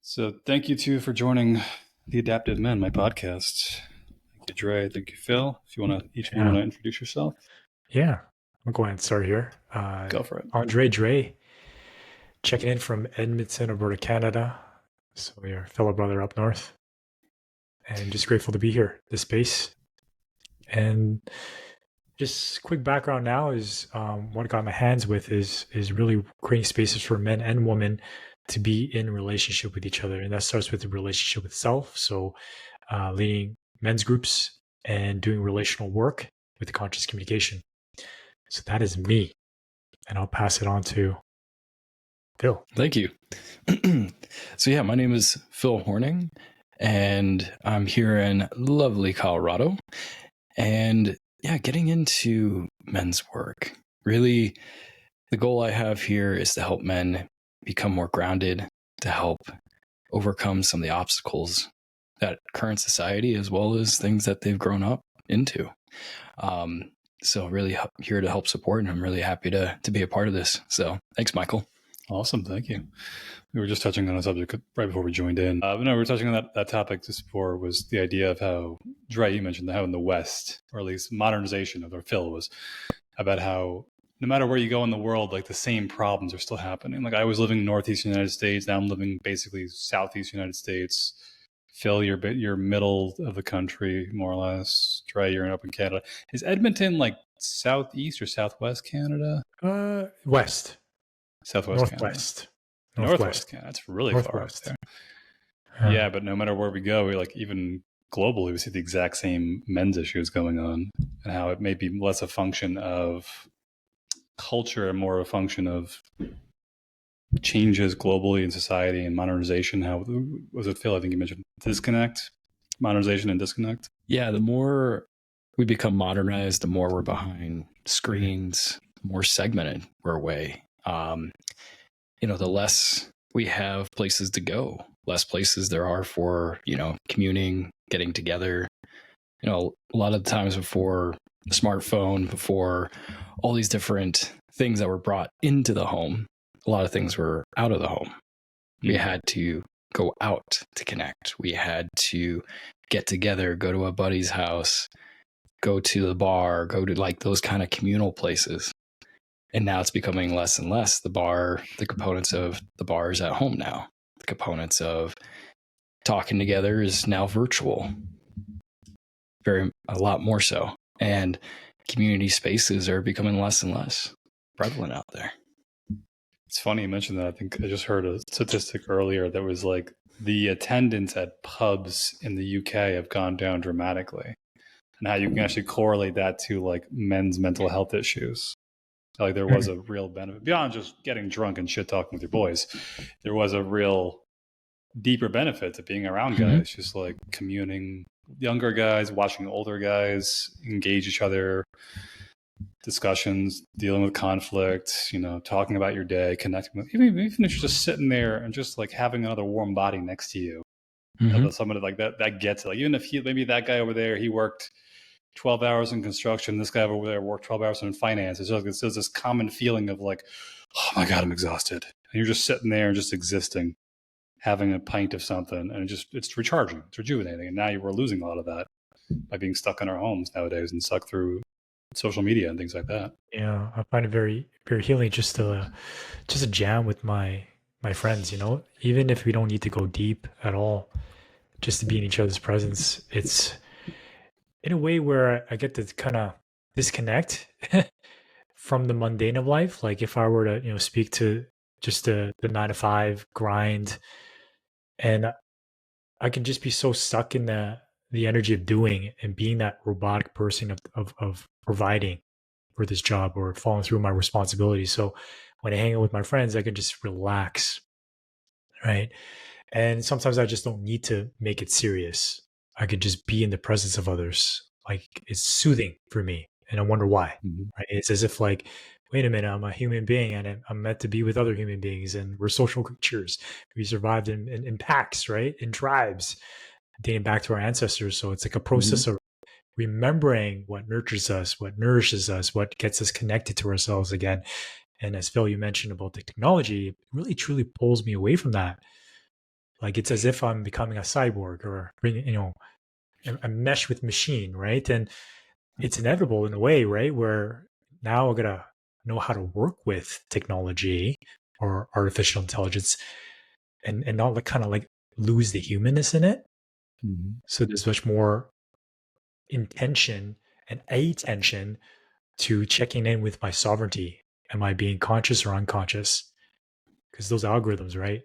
So thank you too for joining the Adaptive Men, my podcast. Thank you, Dre. Thank you, Phil. If you want to, each one want to introduce yourself, Yeah, I'll go ahead and start here. go for it. Andre Dre, checking in from Edmonton, Alberta, Canada. So your fellow brother up north, and just grateful to be here. This space, and just quick background now is what I got my hands with is really creating spaces for men and women to be in relationship with each other, and that starts with the relationship with self. So leading men's groups and doing relational work with the conscious communication. So that is me, and I'll pass it on to Phil. Thank you. So yeah, my name is Phil Horning, and I'm here in lovely Colorado. And yeah, getting into men's work. Really, the goal I have here is to help men become more grounded, to help overcome some of the obstacles that current society, as well as things that they've grown up into. So really here to help support, and I'm really happy to be a part of this. So thanks, Michael. Awesome. Thank you. We were just touching on a subject right before we joined in. No, we were touching on that topic just before, was the idea of how, Dre, you mentioned how in the West, or at least modernization of, or Phil was, about how no matter where you go in the world, like the same problems are still happening. Like I was living in Northeast United States. Now I'm living basically Southeast United States. Phil, you're middle of the country, more or less. Dre, you're up in Canada. Is Edmonton like Southeast or Southwest Canada? West. Southwest Northwest. Canada. Northwest Canada. That's really far up there. Yeah, but no matter where we go, we like even globally, we see the exact same men's issues going on, and how it may be less a function of culture and more a function of changes globally in society and modernization. How was it, Phil? I think you mentioned disconnect, modernization and disconnect. Yeah, the more we become modernized, the more we're behind screens, the more segmented we're away. The less we have places to go, less places there are for, communing, getting together. A lot of the times before the smartphone, before all these different things that were brought into the home, a lot of things were out of the home. We had to go out to connect. We had to get together, go to a buddy's house, go to the bar, go to like those kind of communal places. And now it's becoming less and less. The components of the bar is at home now. The components of talking together is now virtual. A lot more so. And community spaces are becoming less and less prevalent out there. It's funny you mentioned that. I think I just heard a statistic earlier that was like the attendance at pubs in the UK have gone down dramatically. And how you can actually correlate that to like men's mental health issues. Like there was a real benefit beyond just getting drunk and shit talking with your boys. There was a real deeper benefit to being around guys, just like communing, younger guys, watching older guys engage each other, discussions, dealing with conflict, talking about your day, connecting with, even if you're just sitting there and just like having another warm body next to you. Somebody like that gets it. Like even if maybe that guy over there, he worked 12 hours in construction, this guy over there worked 12 hours in finance. There's this common feeling of like, oh my God, I'm exhausted. And you're just sitting there and just existing, having a pint of something, and it's recharging, it's rejuvenating. And now we're losing a lot of that by being stuck in our homes nowadays and stuck through social media and things like that. Yeah, I find it very, very healing just to jam with my friends, even if we don't need to go deep at all, just to be in each other's presence. It's in a way where I get to kind of disconnect from the mundane of life. Like if I were to, speak to just the 9-to-5 grind, and I can just be so stuck in the energy of doing and being that robotic person of providing for this job or following through my responsibilities. So when I hang out with my friends, I can just relax, right? And sometimes I just don't need to make it serious. I could just be in the presence of others. Like it's soothing for me. And I wonder why. Right? It's as if like, wait a minute, I'm a human being and I'm meant to be with other human beings, and we're social creatures. We survived in packs, right? In tribes, dating back to our ancestors. So it's like a process of remembering what nurtures us, what nourishes us, what gets us connected to ourselves again. And as Phil, you mentioned about the technology, it really truly pulls me away from that. Like it's as if I'm becoming a cyborg or, you know, a mesh with machine, right? And it's inevitable in a way, right? Where now I gotta know how to work with technology or artificial intelligence and not like kind of like lose the humanness in it. Mm-hmm. So there's much more intention and attention to checking in with my sovereignty. Am I being conscious or unconscious? Because those algorithms, right?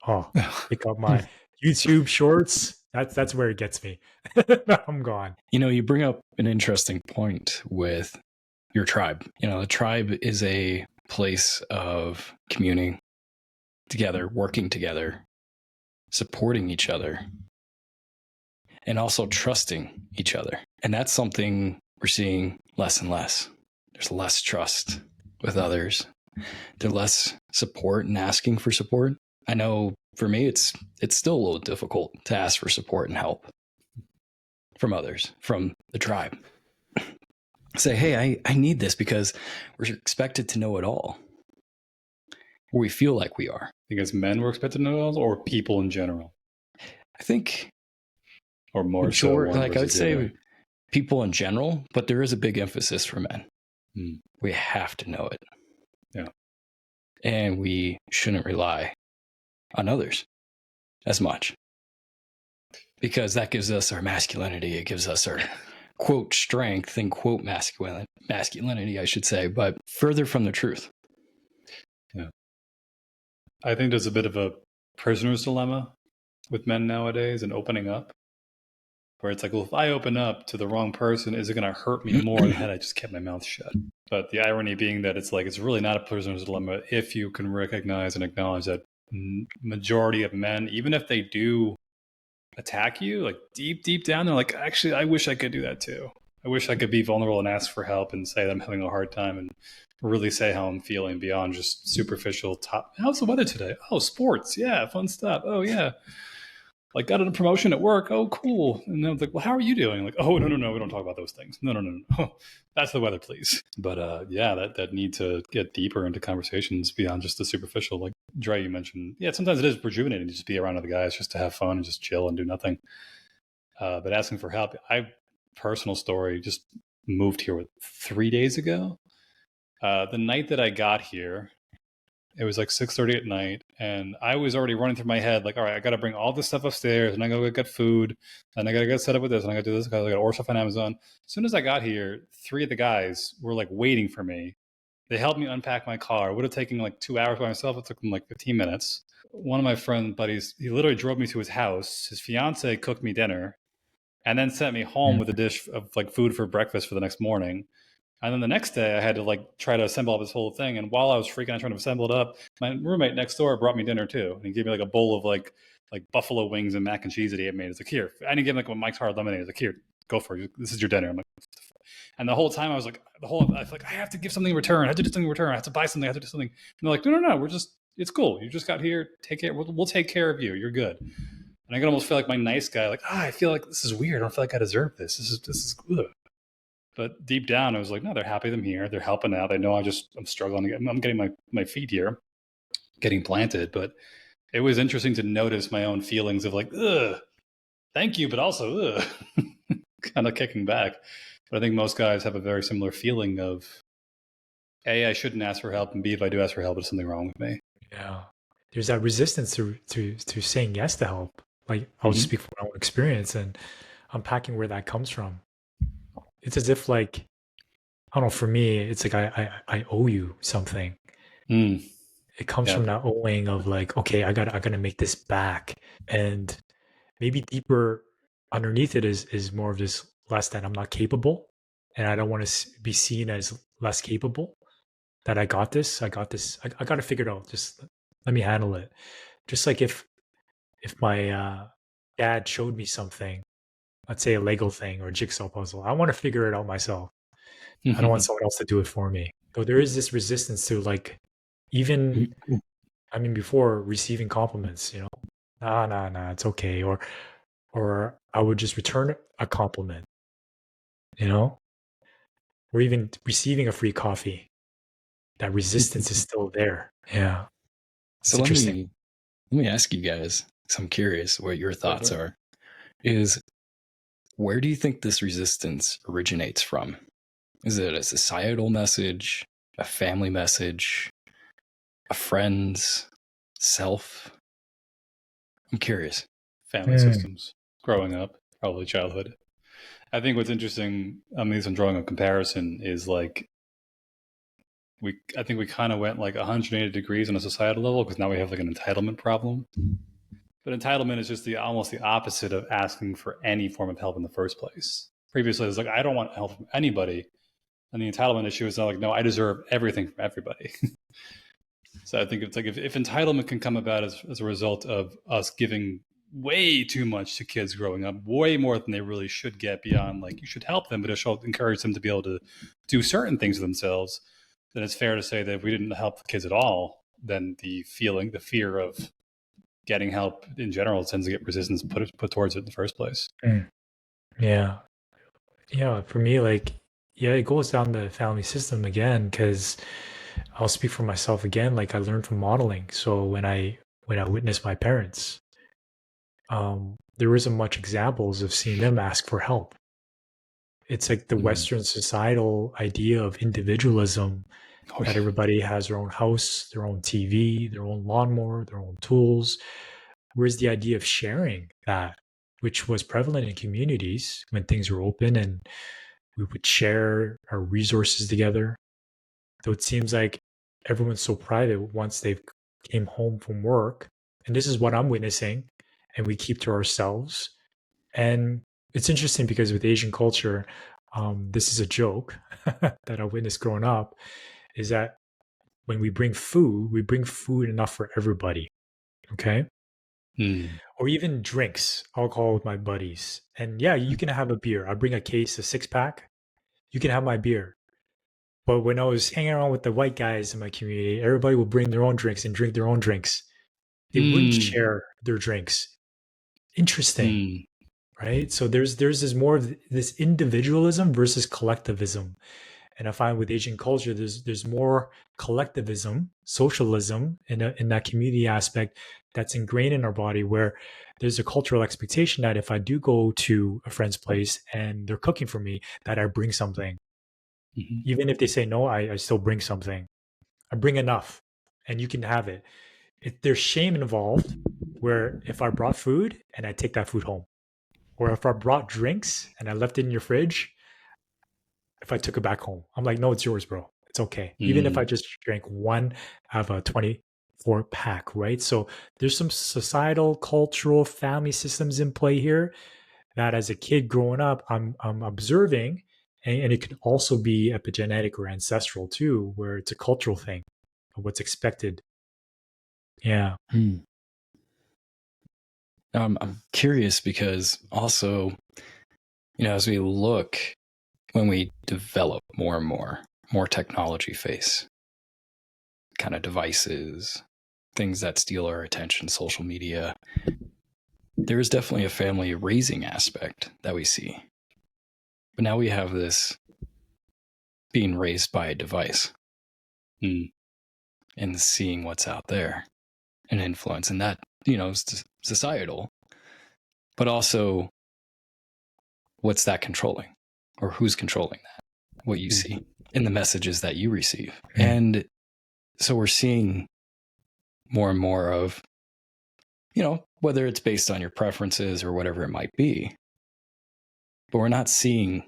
Oh, pick up my YouTube shorts. That's where it gets me. I'm gone. You know, you bring up an interesting point with your tribe. You know, the tribe is a place of communing together, working together, supporting each other, and also trusting each other. And that's something we're seeing less and less. There's less trust with others. There's less support and asking for support. I know for me, it's still a little difficult to ask for support and help from others, from the tribe. Say, hey, I need this because we're expected to know it all. Or we feel like we are. Because men were expected to know it all, or people in general? I think, or more so, like I would say people in general, but there is a big emphasis for men. We have to know it. Yeah. And we shouldn't rely on others as much, because that gives us our masculinity. It gives us our quote strength and quote masculinity, I should say, but further from the truth. Yeah. I think there's a bit of a prisoner's dilemma with men nowadays and opening up, where it's like, well, if I open up to the wrong person, is it going to hurt me more than had I just kept my mouth shut? But the irony being that it's like, it's really not a prisoner's dilemma if you can recognize and acknowledge that majority of men, even if they do attack you, like deep down, they're like, actually, I wish I could do that too. I wish I could be vulnerable and ask for help and say that I'm having a hard time and really say how I'm feeling beyond just superficial top. How's the weather today? Oh, sports. Yeah, fun stuff. Oh, yeah. Like, got a promotion at work. Oh, cool. And then I was like, well, how are you doing? Like, oh, no. We don't talk about those things. No. Oh, that's the weather, please. But yeah, that need to get deeper into conversations beyond just the superficial. Like Dre, you mentioned, yeah, sometimes it is rejuvenating to just be around other guys, just to have fun and just chill and do nothing. But asking for help, personal story, just moved here 3 days ago. The night that I got here, it was like 6:30 at night, and I was already running through my head, like, all right, I got to bring all this stuff upstairs, and I got to get food, and I got to get set up with this, and I got to do this, because I got to order stuff on Amazon. As soon as I got here, 3 of the guys were like waiting for me. They helped me unpack my car. It would have taken like 2 hours by myself. It took them like 15 minutes. One of my friend buddies, he literally drove me to his house. His fiance cooked me dinner, and then sent me home with a dish of like food for breakfast for the next morning. And then the next day I had to like try to assemble up this whole thing. And while I was freaking out trying to assemble it up, my roommate next door brought me dinner too. And he gave me like a bowl of like buffalo wings and mac and cheese that he had made. It's like, here. I didn't give him like a Mike's Hard Lemonade. It's like, here, go for it. This is your dinner. I'm like, and the whole time I was like, I was like, I have to give something in return. I have to do something in return. I have to buy something. I have to do something. And they're like, no. It's cool. You just got here. Take care. We'll take care of you. You're good. And I can almost feel like my nice guy, like, I feel like this is weird. I don't feel like I deserve this. This is good. But deep down, I was like, no, they're happy I'm here. They're helping out. They know I'm struggling. I'm getting my feet here, getting planted. But it was interesting to notice my own feelings of like, ugh, thank you, but also, ugh, kind of kicking back. But I think most guys have a very similar feeling of, A, I shouldn't ask for help, and B, if I do ask for help, there's something wrong with me. Yeah. There's that resistance to saying yes to help. Like, I'll just speak from my own experience and unpacking where that comes from. It's as if, like, I don't know, for me, it's like I owe you something. It comes from that owing of like, okay, I gotta make this back. And maybe deeper underneath it is more of this less that I'm not capable, and I don't want to be seen as less capable. That I got this. I got to figure it out. Just let me handle it. Just like if my dad showed me something, let's say a Lego thing or a jigsaw puzzle, I want to figure it out myself. I don't want someone else to do it for me. So there is this resistance to like, even, I mean, before receiving compliments, you know, nah, it's okay. Or I would just return a compliment, you know, or even receiving a free coffee. That resistance is still there. Yeah. So let me ask you guys, so I'm curious what your thoughts Sure. are, is where do you think this resistance originates from? Is it a societal message, a family message, a friend's, self? I'm curious. Family systems, growing up, probably childhood. I think what's interesting, at least I'm drawing a comparison, is like I think we kind of went like 180 degrees on a societal level because now we have like an entitlement problem. But entitlement is just almost the opposite of asking for any form of help in the first place. Previously, it was like, I don't want help from anybody. And the entitlement issue is now like, no, I deserve everything from everybody. So I think it's like if entitlement can come about as a result of us giving way too much to kids growing up, way more than they really should get beyond like you should help them, but it should encourage them to be able to do certain things for themselves, then it's fair to say that if we didn't help the kids at all, then the fear of getting help in general tends to get resistance put towards it in the first place. Yeah. Yeah. For me, like, yeah, it goes down the family system again, because I'll speak for myself again. Like I learned from modeling. So when I witnessed my parents, there isn't much examples of seeing them ask for help. It's like the Western societal idea of individualism, that everybody has their own house, their own TV, their own lawnmower, their own tools. Whereas the idea of sharing that, which was prevalent in communities when things were open and we would share our resources together. Though it seems like everyone's so private once they've came home from work. And this is what I'm witnessing, and we keep to ourselves. And it's interesting because with Asian culture, this is a joke that I witnessed growing up, is that when we bring food enough for everybody. Okay. Or even drinks. I'll call with my buddies. And yeah, you can have a beer. I bring a case, a 6-pack. You can have my beer. But when I was hanging around with the white guys in my community, everybody would bring their own drinks and drink their own drinks. They wouldn't share their drinks. Interesting. Right? So there's this more of this individualism versus collectivism. And I find with Asian culture, there's more collectivism, socialism in that community aspect that's ingrained in our body, where there's a cultural expectation that if I do go to a friend's place and they're cooking for me, that I bring something. Even if they say no, I still bring something. I bring enough and you can have it. There's shame involved, where if I brought food and I take that food home, or if I brought drinks and I left it in your fridge, if I took it back home, I'm like, no, it's yours, bro. It's okay. Even if I just drank one out of a 24-pack, right? So there's some societal, cultural, family systems in play here that as a kid growing up, I'm observing, and it could also be epigenetic or ancestral too, where it's a cultural thing of what's expected. Yeah. I'm curious because also, as we look, when we develop more and more technology face kind of devices, things that steal our attention, social media, there is definitely a family raising aspect that we see. But now we have this being raised by a device and seeing what's out there and influence. And that, is societal, but also what's that controlling, or who's controlling that, what you see in the messages that you receive. And so we're seeing more and more of, whether it's based on your preferences or whatever it might be, but we're not seeing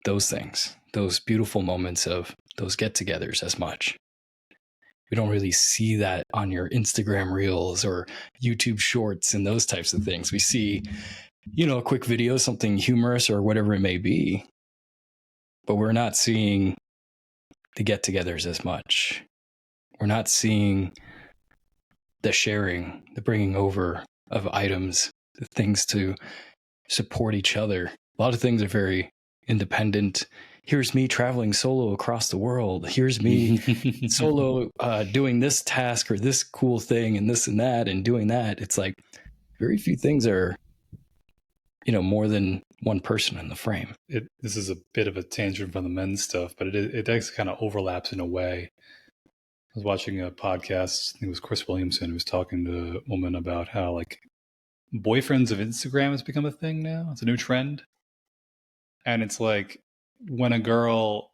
those things, those beautiful moments of those get-togethers as much. We don't really see that on your Instagram reels or YouTube shorts and those types of things. We see, a quick video, something humorous or whatever it may be, but we're not seeing the get-togethers as much. We're not seeing the sharing, the bringing over of items, the things to support each other. A lot of things are very independent. Here's me traveling solo across the world. Here's me solo doing this task or this cool thing and this and that and doing that. It's like very few things are, more than one person in the frame. This is a bit of a tangent from the men's stuff, but it actually kind of overlaps in a way. I was watching a podcast, I think it was Chris Williamson, who was talking to a woman about how like boyfriends of Instagram has become a thing now. It's a new trend. And it's like when a girl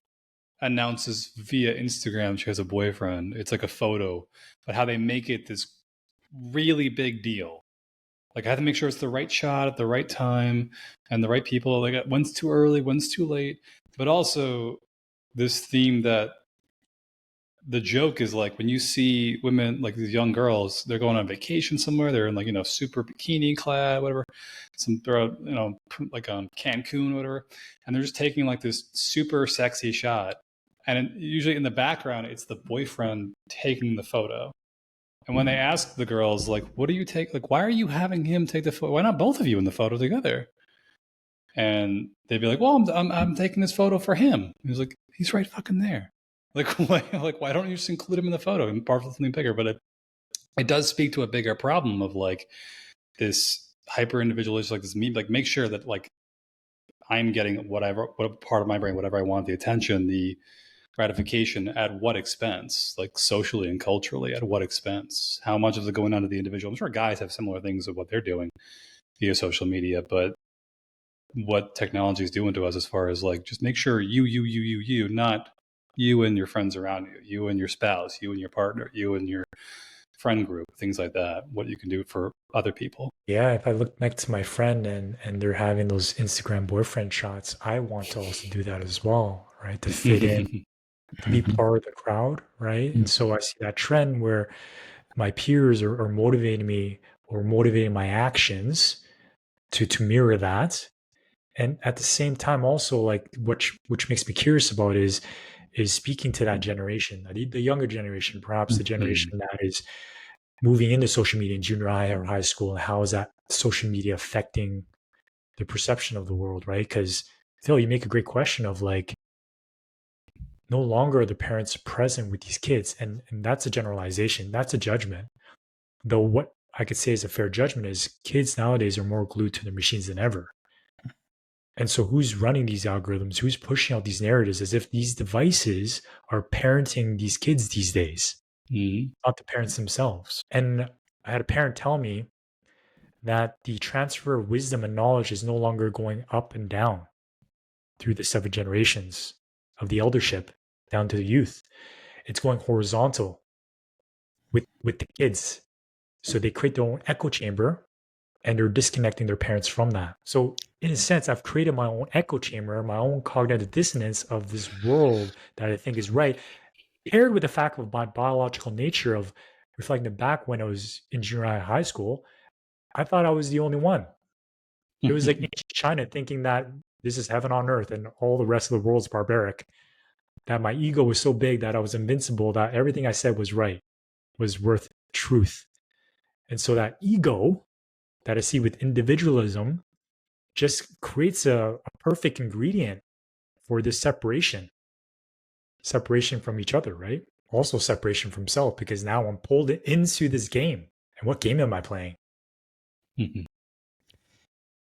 announces via Instagram she has a boyfriend, it's like a photo, but how they make it this really big deal. Like I have to make sure it's the right shot at the right time and the right people. Like one's too early, one's too late. But also this theme that the joke is like when you see women, like these young girls, they're going on vacation somewhere, they're in like, super bikini clad, whatever, they're like on Cancun, whatever, and they're just taking like this super sexy shot, and usually in the background it's the boyfriend taking the photo. And when they ask the girls, like, what do you take, like, why are you having him take the photo, why not both of you in the photo together? And they'd be like, well, I'm taking this photo for him. He's like, he's right fucking there. Like, why don't you just include him in the photo and part of something bigger? But it does speak to a bigger problem of like this hyper individualization, like this me, like make sure that like I'm getting what part of my brain, whatever I want, the attention, the gratification, at what expense, like socially and culturally, at what expense? How much is it going on to the individual? I'm sure guys have similar things of what they're doing via social media, but what technology is doing to us as far as like just make sure you, not you and your friends around you, you and your spouse, you and your partner, you and your friend group, things like that, what you can do for other people. Yeah, if I look next to my friend and they're having those Instagram boyfriend shots, I want to also do that as well, right? To fit in, to be part of the crowd, right? And so I see that trend where my peers are motivating me or motivating my actions to mirror that. And at the same time, also like which makes me curious about is speaking to that generation, the younger generation, perhaps the generation that is moving into social media in junior high or high school, and how is that social media affecting the perception of the world, right? Because Phil, you make a great question of like, no longer are the parents present with these kids, and that's a generalization, that's a judgment. Though what I could say is a fair judgment is kids nowadays are more glued to their machines than ever. And so who's running these algorithms? Who's pushing out these narratives as if these devices are parenting these kids these days, not the parents themselves? And I had a parent tell me that the transfer of wisdom and knowledge is no longer going up and down through the 7 generations of the eldership down to the youth. It's going horizontal with the kids. So they create their own echo chamber and they're disconnecting their parents from that. So in a sense, I've created my own echo chamber, my own cognitive dissonance of this world that I think is right, paired with the fact of my biological nature of reflecting back when I was in junior high school. I thought I was the only one. It was like ancient China thinking that this is heaven on earth and all the rest of the world's barbaric. That my ego was so big that I was invincible, that everything I said was right, was worth truth. And so that ego that I see with individualism just creates a perfect ingredient for this separation from each other, right? Also separation from self, because now I'm pulled into this game. And what game am I playing?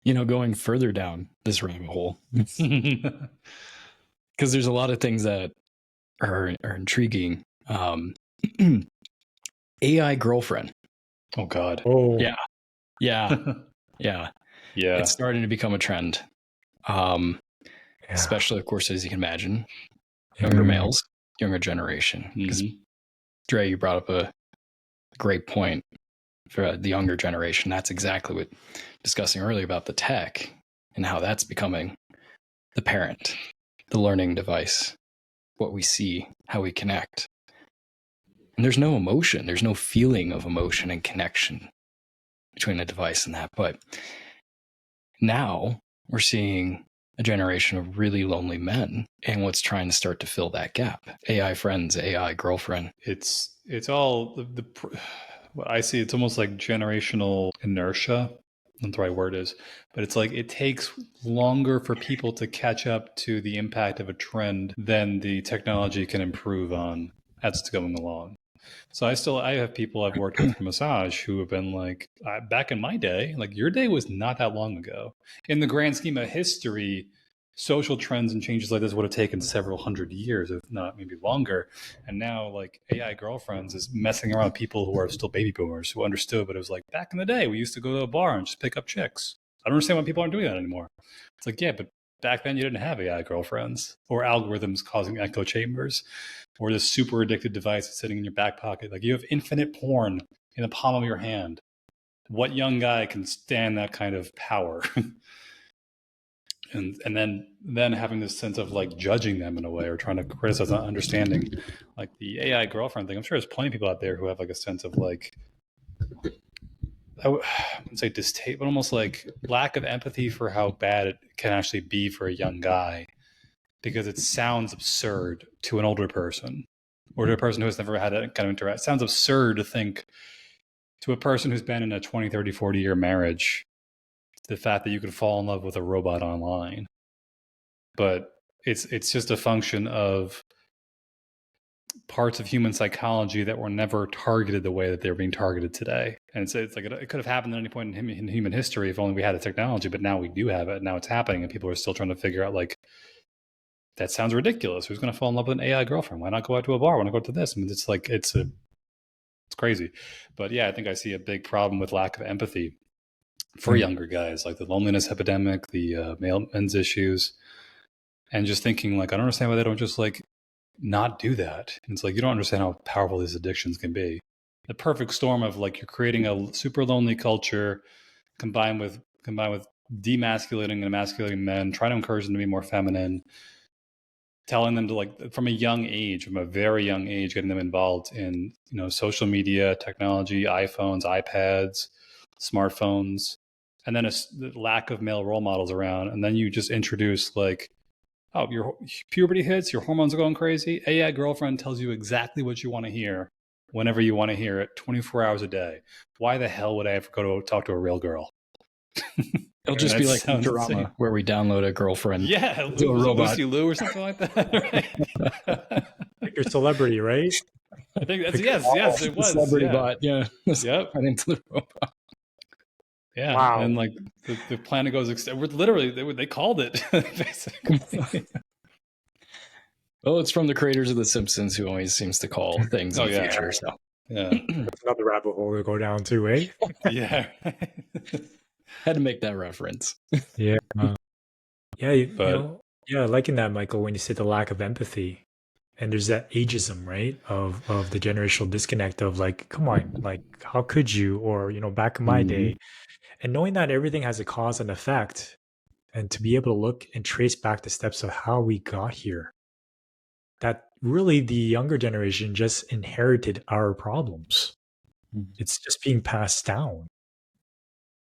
Going further down this rabbit hole, because there's a lot of things that are intriguing. AI girlfriend. Oh God. Oh Yeah. It's starting to become a trend. Especially, of course, as you can imagine, younger males, younger generation. Because Dre, you brought up a great point for the younger generation. That's exactly what discussing earlier about the tech and how that's becoming the parent, the learning device, what we see, how we connect. And there's no emotion, there's no feeling of emotion and connection between a device and that. But now we're seeing a generation of really lonely men, and what's trying to start to fill that gap. AI friends, AI girlfriend. It's all what I see. It's almost like generational inertia. That's the right word is, but it's like it takes longer for people to catch up to the impact of a trend than the technology can improve on as it's going along. So I have people I've worked with for massage who have been like, back in my day, like your day was not that long ago. In the grand scheme of history, social trends and changes like this would have taken several hundred years, if not maybe longer. And now, like, AI girlfriends is messing around with people who are still baby boomers who understood, but it was like back in the day, we used to go to a bar and just pick up chicks. I don't understand why people aren't doing that anymore. It's like, yeah, but back then you didn't have AI girlfriends or algorithms causing echo chambers or this super addictive device that's sitting in your back pocket. Like, you have infinite porn in the palm of your hand. What young guy can stand that kind of power? and then having this sense of like judging them in a way or trying to criticize, not understanding, like the AI girlfriend thing. I'm sure there's plenty of people out there who have like a sense of like, I wouldn't say distaste, but almost like lack of empathy for how bad it can actually be for a young guy, because it sounds absurd to an older person or to a person who has never had that kind of interaction. It sounds absurd to think to a person who's been in a 20, 30, 40 year marriage, the fact that you could fall in love with a robot online. But it's just a function of parts of human psychology that were never targeted the way that they're being targeted today. And it's like it could have happened at any point in human history if only we had the technology, but now we do have it. Now it's happening, and people are still trying to figure out, like, that sounds ridiculous. Who's going to fall in love with an AI girlfriend? Why not go out to a bar? Why not go to this? I mean, it's like, it's crazy. But yeah, I think I see a big problem with lack of empathy for younger guys, like the loneliness epidemic, the men's issues, and just thinking like, I don't understand why they don't just like not do that. And it's like, you don't understand how powerful these addictions can be. The perfect storm of like, you're creating a super lonely culture combined with demasculating and emasculating men, trying to encourage them to be more feminine, telling them to, like, from a young age, from a very young age, getting them involved in, you know, social media, technology, iPhones, iPads, smartphones, and then the lack of male role models around. And then you just introduce like, oh, your puberty hits, your hormones are going crazy. AI girlfriend tells you exactly what you want to hear, whenever you want to hear it, 24 hours a day. Why the hell would I ever go to talk to a real girl? It'll just be like drama where we download a girlfriend. Yeah, to a robot. Lucy Lou or something like that. Right? Like your celebrity, right? I think that's yes, it was celebrity bot. Yeah. Yep. Right into the robot. Yeah. Wow. And like the planet goes literally they called it basically. Well, it's from the creators of The Simpsons, who always seems to call things in the future. So yeah, That's another rabbit hole to go down to, eh? yeah. had to make that reference. Yeah. Yeah, liking that, Michael, when you said the lack of empathy. And there's that ageism, right? Of the generational disconnect of like, come on, like, how could you? Or, you know, back in my day. And knowing that everything has a cause and effect, and to be able to look and trace back the steps of how we got here. That really the younger generation just inherited our problems. It's just being passed down.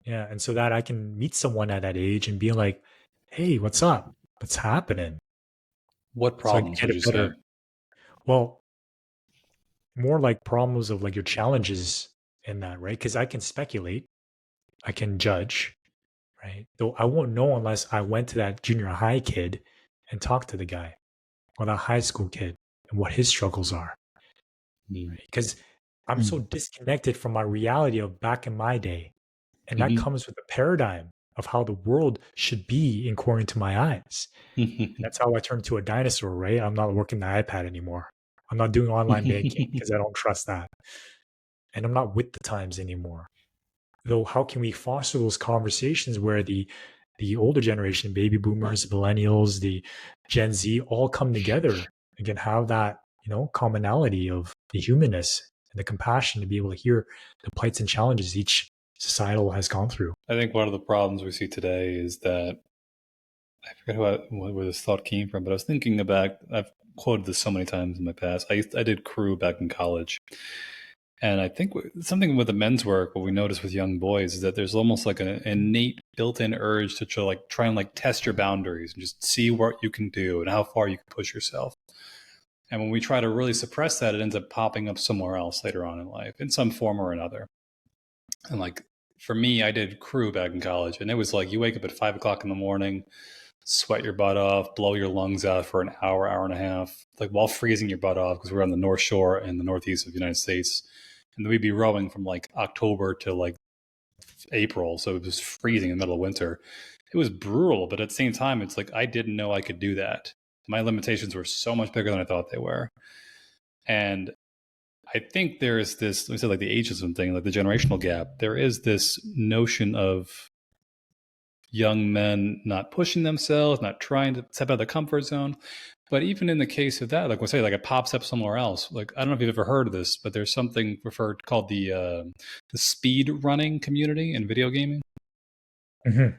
Yeah. And so that I can meet someone at that age and be like, hey, what's up? What's happening? What problems So would you say? Well, more like problems of like your challenges in that, right? Because I can speculate, I can judge, right? Though I won't know unless I went to that junior high kid and talked to the guy, or that high school kid, and what his struggles are. Because I'm so disconnected from my reality of back in my day. And that comes with a paradigm of how the world should be according to my eyes. And that's how I turned to a dinosaur, right? I'm not working the iPad anymore. I'm not doing online banking because I don't trust that. And I'm not with the times anymore. Though, how can we foster those conversations where the older generation, baby boomers, millennials, the Gen Z, all come together and can have that, you know, commonality of the humanness and the compassion to be able to hear the plights and challenges each societal has gone through. I think one of the problems we see today is that, I forget where this thought came from, but I was thinking about, I've quoted this so many times in my past. I did crew back in college. And I think something with the men's work, what we notice with young boys is that there's almost like an innate built-in urge to try and like test your boundaries and just see what you can do and how far you can push yourself. And when we try to really suppress that, it ends up popping up somewhere else later on in life in some form or another. And like, for me, I did crew back in college, and it was like you wake up at 5 o'clock in the morning, sweat your butt off, blow your lungs out for an hour, hour and a half, like while freezing your butt off, because we're on the North Shore in the Northeast of the United States. And then we'd be rowing from like October to like April. So it was freezing in the middle of winter. it was brutal, but at the same time, it's like I didn't know I could do that. My limitations were so much bigger than I thought they were. And I think there is this, we said like the ageism thing, like the generational gap. There is this notion of young men not pushing themselves, not trying to step out of the comfort zone. But even in the case of that, like we'll say, like it pops up somewhere else. Like I don't know if you've ever heard of this, but there's something referred called the speed running community in video gaming. Mm-hmm.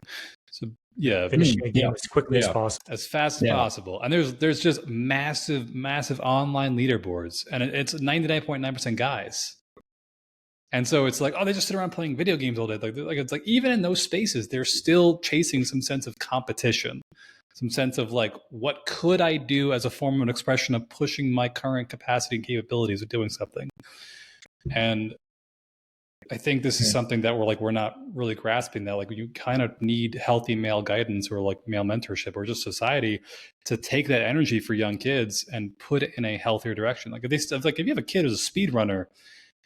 So yeah, finishing a game as quickly as possible, as fast as possible. And there's just massive online leaderboards, and it's 99.9% guys. And so it's like, oh, they just sit around playing video games all day. Like it's like even in those spaces, they're still chasing some sense of competition, some sense of like, what could I do as a form of an expression of pushing my current capacity and capabilities of doing something. And I think this is something that we're not really grasping, that like you kind of need healthy male guidance or like male mentorship or just society to take that energy for young kids and put it in a healthier direction. Like if you have a kid who's a speed runner,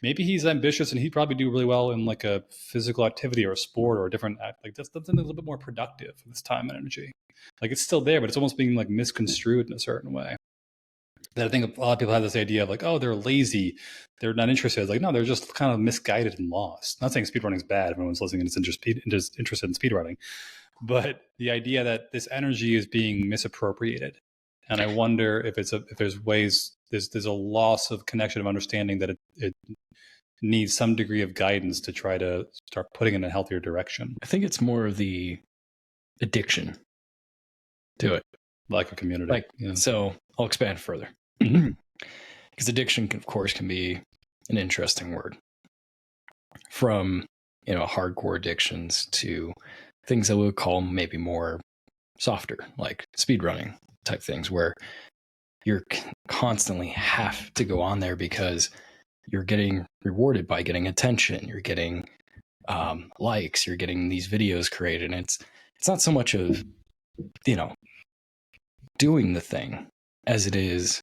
maybe he's ambitious and he'd probably do really well in like a physical activity or a sport or a different act. Like that's something a little bit more productive with this time and energy. Like it's still there, but it's almost being like misconstrued in a certain way. That I think a lot of people have this idea of like, oh, they're lazy, they're not interested. It's like, no, they're just kind of misguided and lost. Not saying speedrunning is bad. Everyone's listening and is interested in speedrunning. But the idea that this energy is being misappropriated. And I wonder if there's ways, there's a loss of connection of understanding that it needs some degree of guidance to try to start putting in a healthier direction. I think it's more of the addiction to it. Like a community. So I'll expand further. Because addiction, of course, can be an interesting word. From, hardcore addictions to things that we would call maybe more softer, like speedrunning type things, where you're constantly have to go on there because you're getting rewarded by getting attention, you're getting likes, you're getting these videos created. And it's not so much of, doing the thing as it is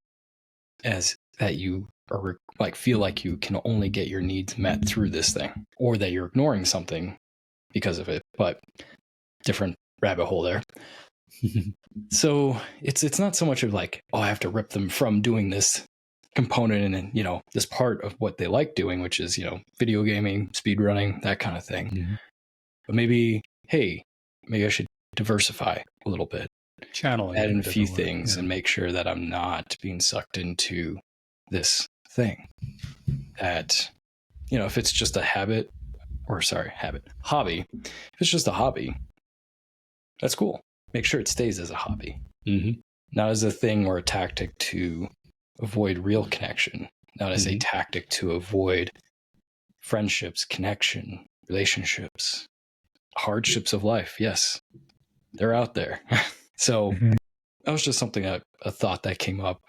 as that you are like feel like you can only get your needs met through this thing, or that you're ignoring something because of it. But different rabbit hole there. So it's not so much of like, oh, I have to rip them from doing this component and this part of what they like doing, which is video gaming, speedrunning, that kind of thing. Mm-hmm. But maybe I should diversify a little bit, channeling, add in a few things, and make sure that I'm not being sucked into this thing. That if it's just a hobby, if it's just a hobby, that's cool. Make sure it stays as a hobby, not as a thing or a tactic to avoid real connection, not as a tactic to avoid friendships, connection, relationships, hardships of life. Yes, they're out there. So that was just something, a thought that came up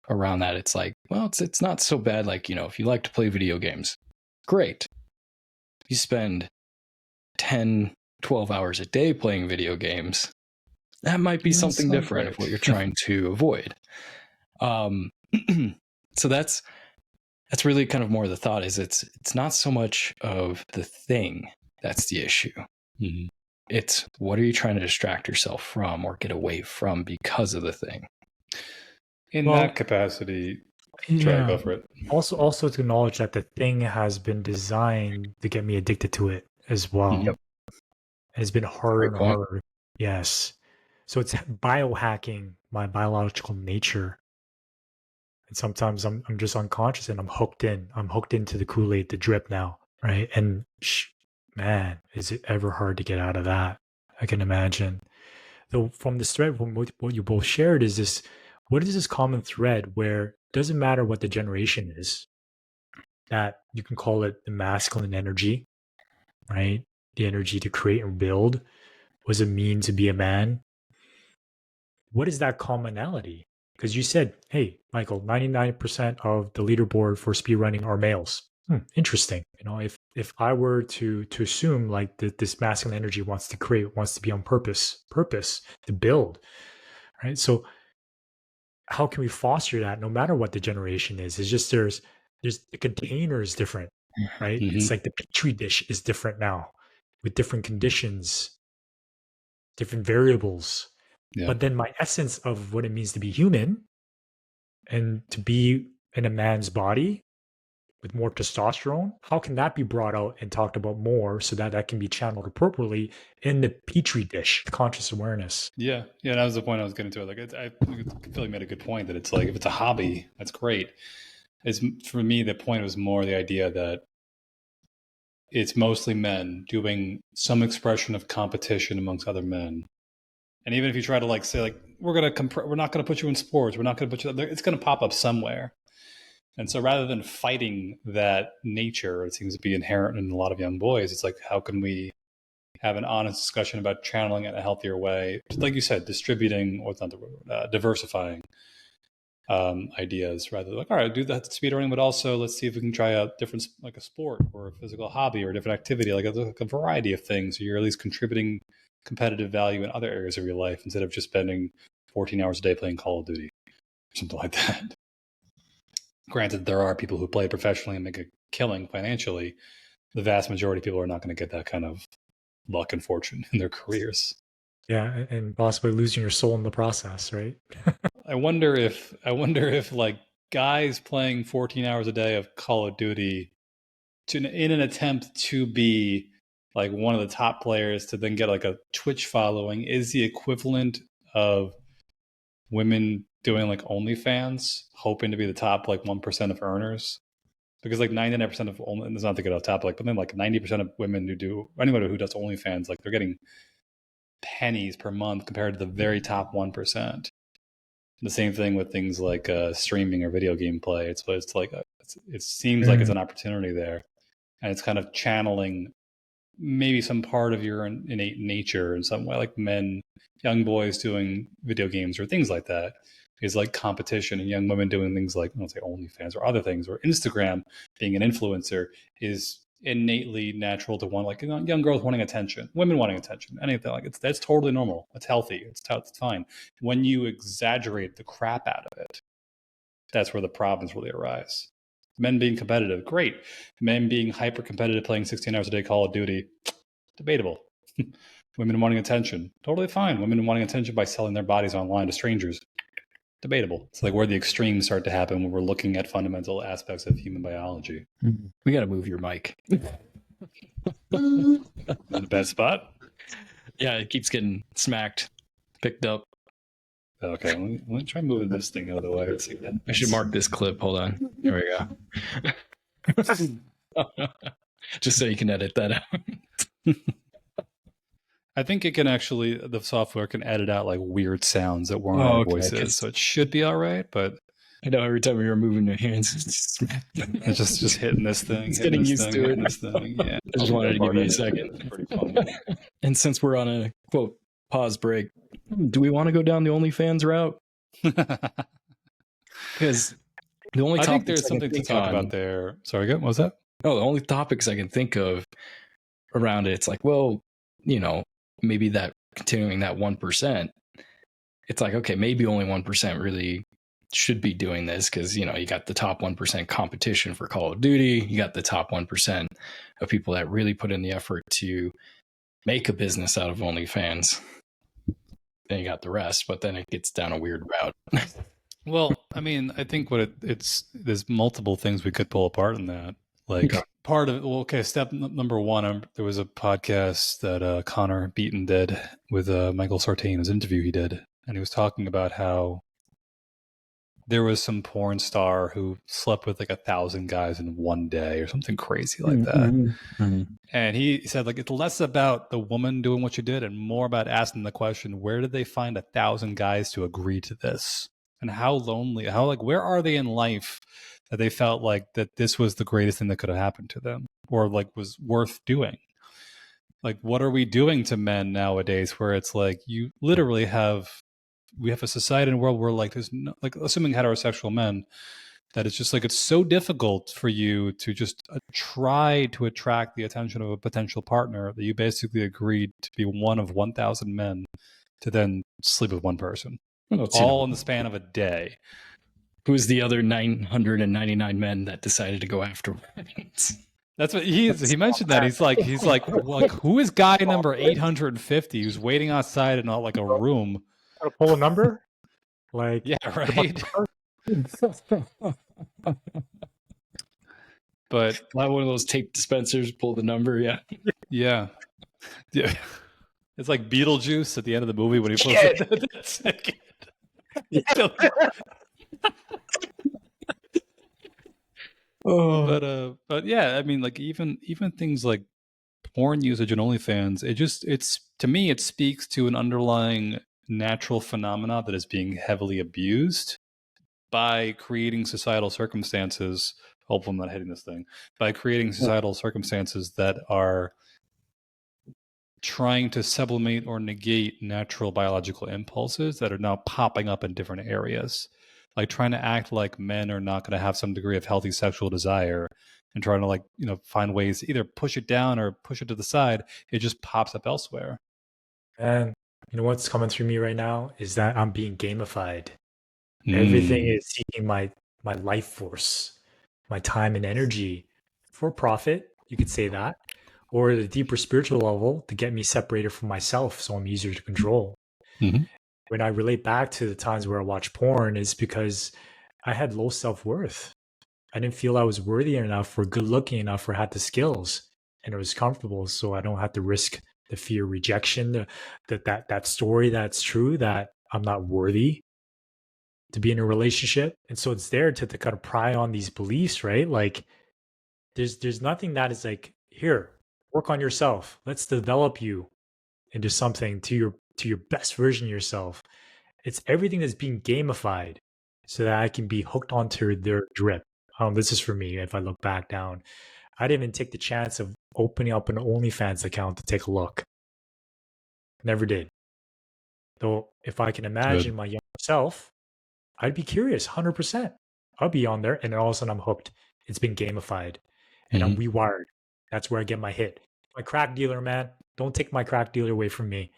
around that. It's like, well, it's not so bad. Like, if you like to play video games, great. You spend 10, 12 hours a day playing video games, that might be something different of what you're trying to avoid. So that's really kind of more the thought, is it's not so much of the thing that's the issue. It's what are you trying to distract yourself from or get away from because of the thing. In that capacity, try to go for it. Also to acknowledge that the thing has been designed to get me addicted to it as well. Yep. And it's been harder and harder. Yes. So it's biohacking my biological nature. And sometimes I'm just unconscious and I'm hooked in. I'm hooked into the Kool-Aid, the drip now, right? And man, is it ever hard to get out of that? I can imagine. Though from this thread, from what you both shared, is this, what is this common thread where it doesn't matter what the generation is, that you can call it the masculine energy, right? The energy to create and build. What does it mean to be a man? What is that commonality? Because you said, hey, Michael, 99% of the leaderboard for speedrunning are males. Interesting. If I were to assume like that this masculine energy wants to create, wants to be on purpose to build, right? So how can we foster that no matter what the generation is? It's just there's the container is different, right? It's like the petri dish is different now with different conditions. different variables. Yeah. But then my essence of what it means to be human and to be in a man's body with more testosterone, how can that be brought out and talked about more so that that can be channeled appropriately in the petri dish, conscious awareness? Yeah, that was the point I was getting to. Like, I feel like you made a good point that it's like if it's a hobby, that's great. It's, for me, the point was more the idea that it's mostly men doing some expression of competition amongst other men. And even if you try to like say like we're not gonna put you in sports, we're not gonna put you, it's gonna pop up somewhere. And so rather than fighting that nature, it seems to be inherent in a lot of young boys. It's like, how can we have an honest discussion about channeling it in a healthier way? Like you said, distributing, or not the word, diversifying ideas, rather than like, all right, do that speedrunning, but also let's see if we can try out different, like a sport or a physical hobby or a different activity, like a variety of things. So you're at least contributing competitive value in other areas of your life instead of just spending 14 hours a day playing Call of Duty or something like that. Granted, there are people who play professionally and make a killing financially. The vast majority of people are not going to get that kind of luck and fortune in their careers. Yeah, and possibly losing your soul in the process, right? I wonder if like guys playing 14 hours a day of Call of Duty in an attempt to be like one of the top players to then get like a Twitch following is the equivalent of women doing like OnlyFans, hoping to be the top like 1% of earners. Because like 99% of only, and it's not to get off topic, but then like 90% of women who do, anybody who does OnlyFans, like they're getting pennies per month compared to the very top 1%. The same thing with things like streaming or video game play. It's like it seems like it's an opportunity there, and it's kind of channeling maybe some part of your innate nature in some way, like men, young boys doing video games or things like that is like competition, and young women doing things like, I don't say OnlyFans or other things, or Instagram, being an influencer is innately natural to want, like, young girls wanting attention, women wanting attention, anything like that's totally normal. It's healthy. It's fine. When you exaggerate the crap out of it, that's where the problems really arise. Men being competitive, great. Men being hyper competitive, playing 16 hours a day Call of Duty, debatable. Women wanting attention, totally fine. Women wanting attention by selling their bodies online to strangers, debatable. It's like where the extremes start to happen when we're looking at fundamental aspects of human biology. We got to move your mic. In a bad spot? Yeah, it keeps getting smacked, picked up. Okay, let me try moving this thing out of the way. Let's see. I should mark this clip. Hold on. There we go. Just so you can edit that out. I think it can actually, the software can edit out like weird sounds that weren't our voices, so it should be all right. But I know every time you're moving your hands, it's just hitting this thing. It's getting used to it. This thing. Yeah, I just wanted to give you a second. It's pretty funny. And since we're on a quote pause break, do we want to go down the OnlyFans route? Because the only I think topics there's something to talk about there. Sorry, what was that? Oh, the only topics I can think of around it, it's like, well, maybe that continuing that 1%, it's like, okay, maybe only 1% really should be doing this because, you got the top 1% competition for Call of Duty. You got the top 1% of people that really put in the effort to make a business out of OnlyFans. Then you got the rest, but then it gets down a weird route. Well, I mean, I think there's multiple things we could pull apart in that. Like part of step number one, there was a podcast that Connor Beaton did with Michael Sartain, his interview he did, and he was talking about how there was some porn star who slept with like 1,000 guys in one day or something crazy like that. Mm-hmm. And he said, like, it's less about the woman doing what she did and more about asking the question, where did they find 1,000 guys to agree to this? And how lonely, where are they in life that they felt like that this was the greatest thing that could have happened to them or like was worth doing? Like, what are we doing to men nowadays where it's like you literally we have a society and world where like there's no, like, assuming heterosexual men, that it's just like it's so difficult for you to just try to attract the attention of a potential partner that you basically agreed to be one of 1,000 men to then sleep with one person, all in the span of a day. Who's the other 999 men that decided to go afterwards? That's what he mentioned that. He's like, who is guy number 850 who's waiting outside in like a room? Gotta pull a number? Like, Yeah, right. But Not one of those tape dispensers, pull the number, yeah. yeah. It's like Beetlejuice at the end of the movie when he pulls the ticket. But yeah, I mean, like even things like porn usage and OnlyFans, it's to me it speaks to an underlying natural phenomena that is being heavily abused by creating societal circumstances. Hopefully, I'm not hitting this thing. By creating societal circumstances that are trying to sublimate or negate natural biological impulses that are now popping up in different areas. Like trying to act like men are not going to have some degree of healthy sexual desire and trying to like, find ways to either push it down or push it to the side. It just pops up elsewhere. And you know what's coming through me right now is that I'm being gamified. Everything is seeking my life force, my time and energy for profit. You could say that, or at a deeper spiritual level to get me separated from myself, so I'm easier to control. Mm-hmm. When I relate back to the times where I watch porn, is because I had low self-worth. I didn't feel I was worthy enough or good looking enough or had the skills, and it was comfortable, so I don't have to risk the fear of rejection, that story that's true, that I'm not worthy to be in a relationship. And so it's there to kind of pry on these beliefs, right? Like there's nothing that is like, here, work on yourself. Let's develop you into something to your best version of yourself. It's everything that's being gamified so that I can be hooked onto their drip. This is for me. If I look back down, I didn't even take the chance of opening up an OnlyFans account to take a look. Never did. Though if I can imagine my younger self, I'd be curious, 100%. I'll be on there, and then all of a sudden I'm hooked. It's been gamified, and I'm rewired. That's where I get my hit. My crack dealer, man. Don't take my crack dealer away from me.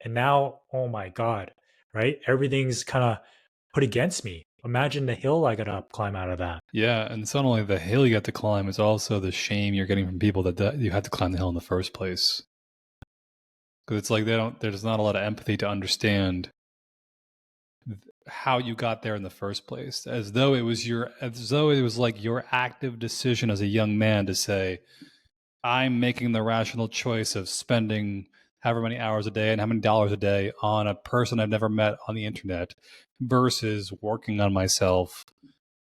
And now, oh my God, right? Everything's kind of put against me. Imagine the hill I got to climb out of that. Yeah, and it's not only the hill you have to climb, it's also the shame you're getting from people that you had to climb the hill in the first place. Because it's like there's not a lot of empathy to understand how you got there in the first place, as though it was like your active decision as a young man to say, I'm making the rational choice of spending however many hours a day and how many dollars a day on a person I've never met on the internet versus working on myself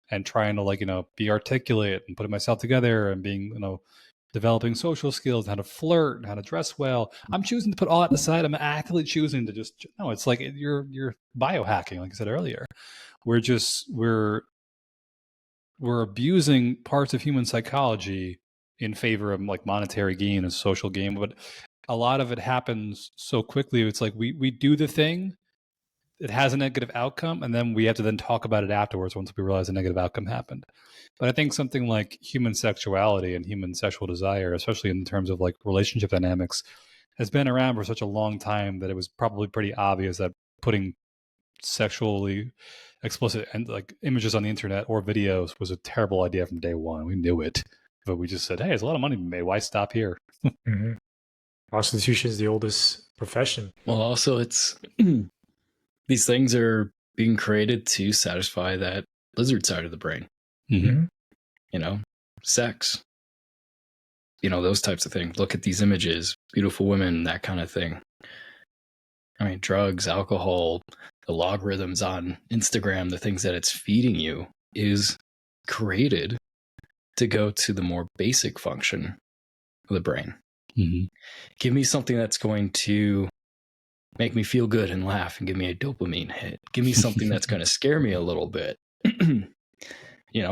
and trying to be articulate and putting myself together and being developing social skills, how to flirt, and how to dress well. I'm choosing to put all that aside. I'm actively choosing to just no. It's like you're biohacking, like I said earlier. We're abusing parts of human psychology in favor of like monetary gain and social gain, but a lot of it happens so quickly. It's like we do the thing, it has a negative outcome, and then we have to then talk about it afterwards once we realize a negative outcome happened. But I think something like human sexuality and human sexual desire, especially in terms of like relationship dynamics, has been around for such a long time that it was probably pretty obvious that putting sexually explicit and like images on the internet or videos was a terrible idea from day one. We knew it, but we just said, hey, there's a lot of money to be made. Why stop here? Prostitution is the oldest profession. Well, also it's these things are being created to satisfy that lizard side of the brain. Sex, those types of things. Look at these images, beautiful women, that kind of thing. I mean, drugs, alcohol, the logarithms on Instagram, the things that it's feeding you is created to go to the more basic function of the brain. Give me something that's going to make me feel good and laugh and give me a dopamine hit. Give me something that's going to scare me a little bit.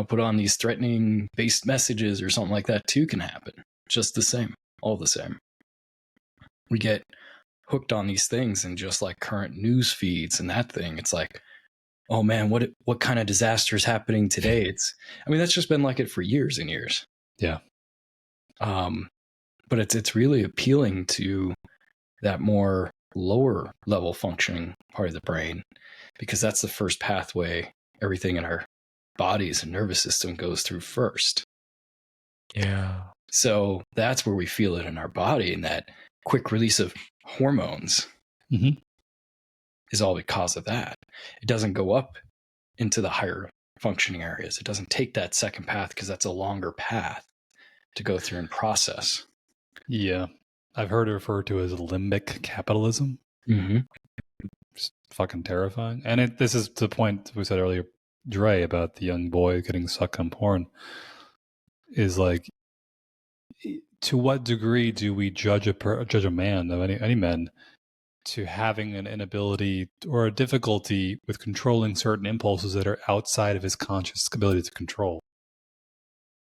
Put on these threatening based messages or something like that too can happen. Just the same, all the same. We get hooked on these things and just like current news feeds and that thing. It's like, oh man, what kind of disaster is happening today? That's just been like it for years and years. Yeah. But it's really appealing to that more lower level functioning part of the brain, because that's the first pathway everything in our bodies and nervous system goes through first. Yeah. So that's where we feel it in our body, and that quick release of hormones is all because of that. It doesn't go up into the higher functioning areas. It doesn't take that second path because that's a longer path to go through and process. Yeah. I've heard it referred to as limbic capitalism. Just fucking terrifying. And this is the point we said earlier, Dre, about the young boy getting sucked on porn, is like, to what degree do we judge a man, of any men, to having an inability or a difficulty with controlling certain impulses that are outside of his conscious ability to control?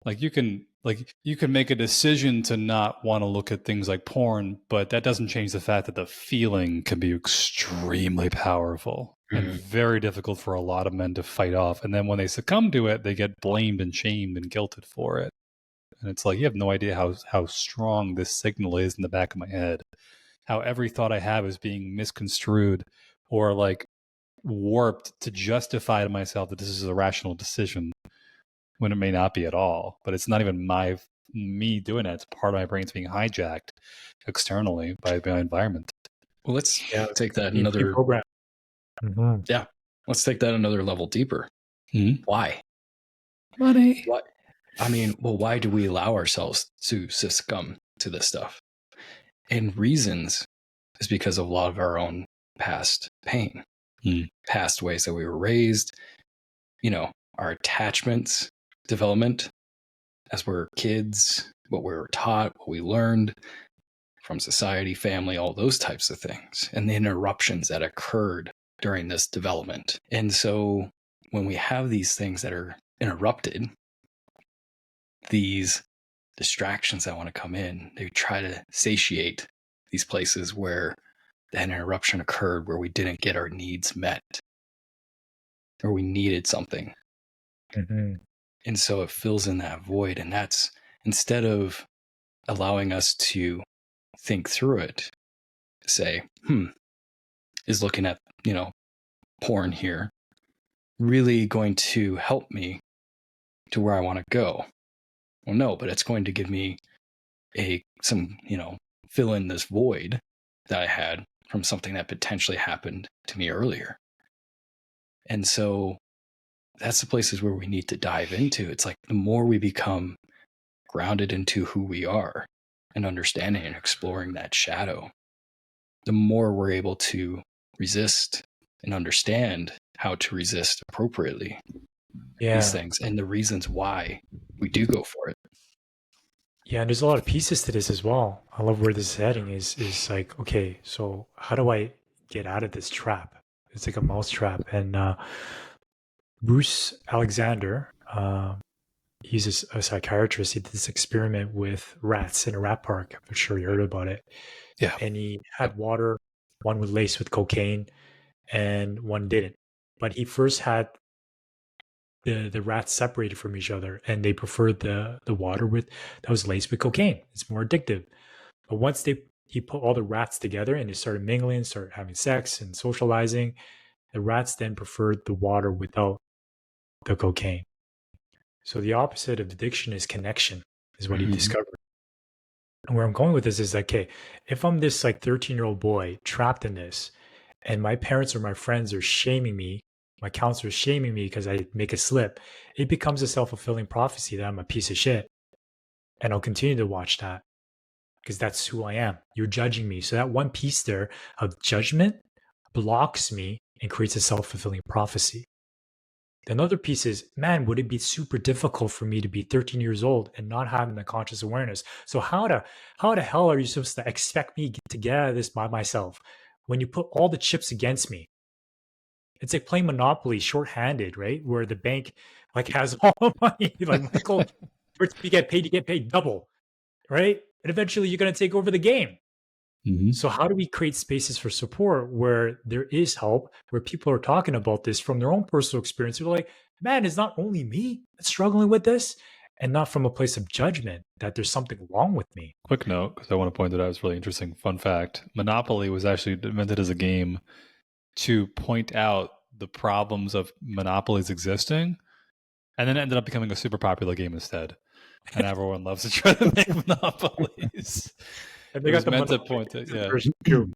Like you can make a decision to not want to look at things like porn, but that doesn't change the fact that the feeling can be extremely powerful and very difficult for a lot of men to fight off. And then when they succumb to it, they get blamed and shamed and guilted for it. And it's like, you have no idea how strong this signal is in the back of my head. How every thought I have is being misconstrued or like warped to justify to myself that this is a rational decision when it may not be at all. But it's not even me doing it. It's part of my brain's being hijacked externally by my environment. Well, let's take that another program. Yeah, let's take that another level deeper. Why? Money. What? I mean, well, why do we allow ourselves to succumb to this stuff? And reasons is because of a lot of our own past pain, past ways that we were raised, our attachments, development as we're kids, what we were taught, what we learned from society, family, all those types of things, and the interruptions that occurred during this development. And so when we have these things that are interrupted, these distractions that want to come in, they try to satiate these places where that interruption occurred, where we didn't get our needs met, or we needed something. And so it fills in that void. And that's, instead of allowing us to think through it, say, is looking at, porn here really going to help me to where I want to go? Well, no, but it's going to give me fill in this void that I had from something that potentially happened to me earlier. And so that's the places where we need to dive into. It's like the more we become grounded into who we are and understanding and exploring that shadow, the more we're able to resist and understand how to resist appropriately these things and the reasons why we do go for it. Yeah, and there's a lot of pieces to this as well. I love where this is heading is like, okay, so how do I get out of this trap? It's like a mouse trap. And Bruce Alexander, he's a psychiatrist. He did this experiment with rats in a rat park. I'm sure you heard about it. Yeah. And he had water, one was laced with cocaine and one didn't. But he first had the rats separated from each other, and they preferred the water that was laced with cocaine. It's more addictive. But once he put all the rats together and they started mingling, started having sex and socializing, the rats then preferred the water without the cocaine. So the opposite of addiction is connection, is what he discovered. And where I'm going with this is like, okay, if I'm this like 13-year-old boy trapped in this, and my parents or my friends are shaming me, my counselor is shaming me because I make a slip, it becomes a self-fulfilling prophecy that I'm a piece of shit. And I'll continue to watch that because that's who I am. You're judging me. So that one piece there of judgment blocks me and creates a self-fulfilling prophecy. Another piece is, man, would it be super difficult for me to be 13 years old and not having the conscious awareness? So how the hell are you supposed to expect me to get out of this by myself when you put all the chips against me? It's like playing Monopoly shorthanded, right? Where the bank like has all the money. Like, Michael, first you get paid double, right? And eventually you're going to take over the game. So how do we create spaces for support where there is help, where people are talking about this from their own personal experience? They're like, man, it's not only me that's struggling with this, and not from a place of judgment that there's something wrong with me. Quick note, because I want to point that out. It's really interesting. Fun fact. Monopoly was actually invented as a game to point out the problems of monopolies existing, and then it ended up becoming a super popular game instead. and everyone loves to try to make monopolies. And It they was got the meant to money. point to, yeah. First few.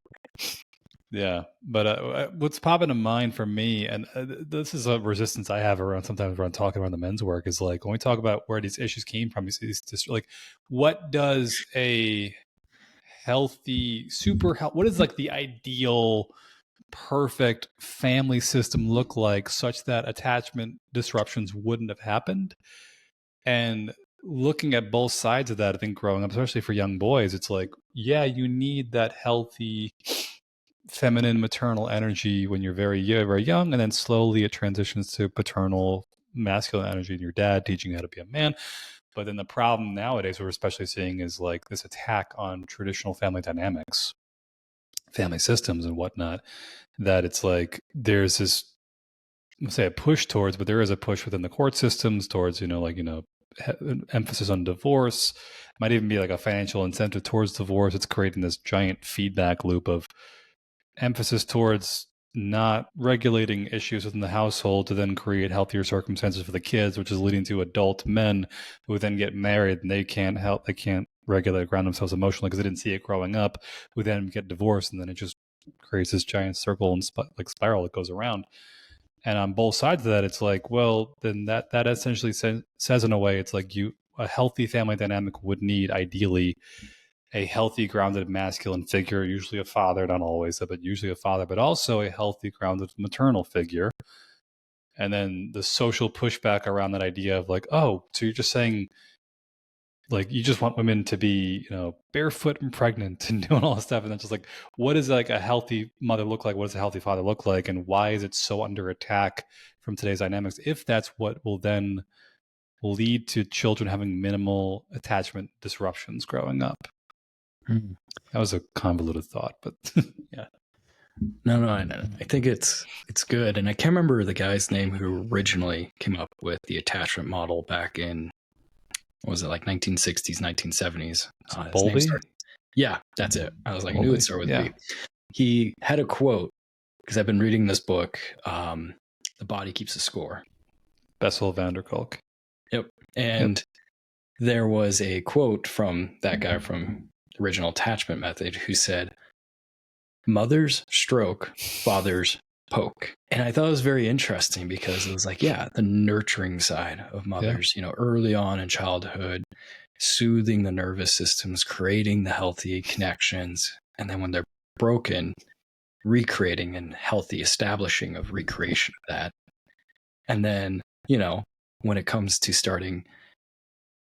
Yeah, but what's popping to mind for me, and this is a resistance I have around sometimes around talking about the men's work, is like when we talk about where these issues came from, is just like, what does a healthy, what is like the ideal, perfect family system look like, such that attachment disruptions wouldn't have happened? And looking at both sides of that, I think growing up, especially for young boys, it's like, yeah, you need that healthy feminine maternal energy when you're very young, and then slowly it transitions to paternal masculine energy and your dad teaching you how to be a man. But then the problem nowadays we're especially seeing is like this attack on traditional family dynamics, family systems and whatnot, that it's like there's this, let's say, a push towards, but there is a push within the court systems towards, emphasis on divorce. Might even be like a financial incentive towards divorce. It's creating this giant feedback loop of emphasis towards not regulating issues within the household to then create healthier circumstances for the kids, which is leading to adult men who then get married and they can't regulate, ground themselves emotionally because they didn't see it growing up, who then get divorced, and then it just creates this giant circle and spiral that goes around. And on both sides of that, it's like, well, then that essentially says in a way, it's like a healthy family dynamic would need ideally a healthy, grounded masculine figure, usually a father, not always, but usually a father, but also a healthy, grounded maternal figure. And then the social pushback around that idea of like, oh, so you're just saying like you just want women to be, barefoot and pregnant and doing all this stuff. And then just like, what does like a healthy mother look like? What does a healthy father look like? And why is it so under attack from today's dynamics? If that's what will then lead to children having minimal attachment disruptions growing up. That was a convoluted thought, but yeah. No. I think it's good, and I can't remember the guy's name who originally came up with the attachment model back in, what was it, like 1960s, 1970s? Bowlby? Yeah, that's it. I was like, Bowlby? I knew it'd start with B. He had a quote, because I've been reading this book, The Body Keeps a Score. Bessel van der Kolk. Yep. And there was a quote from that guy from the original attachment method who said, mothers stroke, fathers poke. And I thought it was very interesting because it was like, yeah, the nurturing side of mothers, early on in childhood, soothing the nervous systems, creating the healthy connections. And then when they're broken, recreating and healthy establishing of recreation of that. And then, when it comes to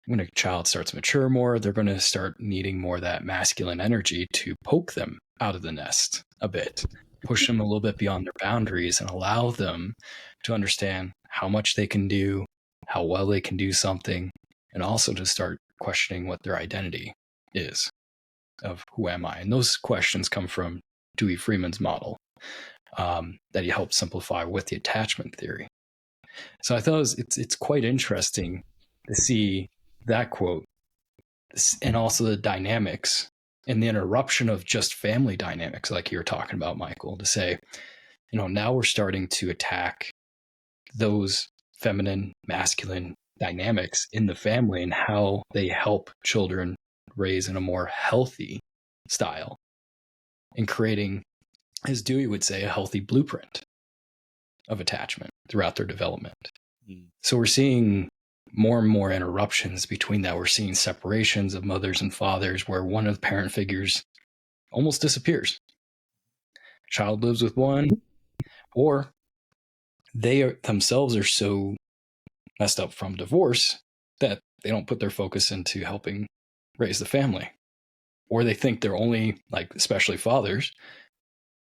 when a child starts to mature more, they're going to start needing more of that masculine energy to poke them out of the nest a bit, push them a little bit beyond their boundaries and allow them to understand how much they can do, how well they can do something, and also to start questioning what their identity is of who am I? And those questions come from Dewey Freeman's model that he helped simplify with the attachment theory. So I thought it's quite interesting to see that quote and also the dynamics and the interruption of just family dynamics, like you were talking about, Michael, to say, now we're starting to attack those feminine, masculine dynamics in the family and how they help children raise in a more healthy style and creating, as Dewey would say, a healthy blueprint of attachment throughout their development. So we're seeing more and more interruptions between that. We're seeing separations of mothers and fathers where one of the parent figures almost disappears. Child lives with one, or they themselves are so messed up from divorce that they don't put their focus into helping raise the family. Or they think they're only, like, especially fathers,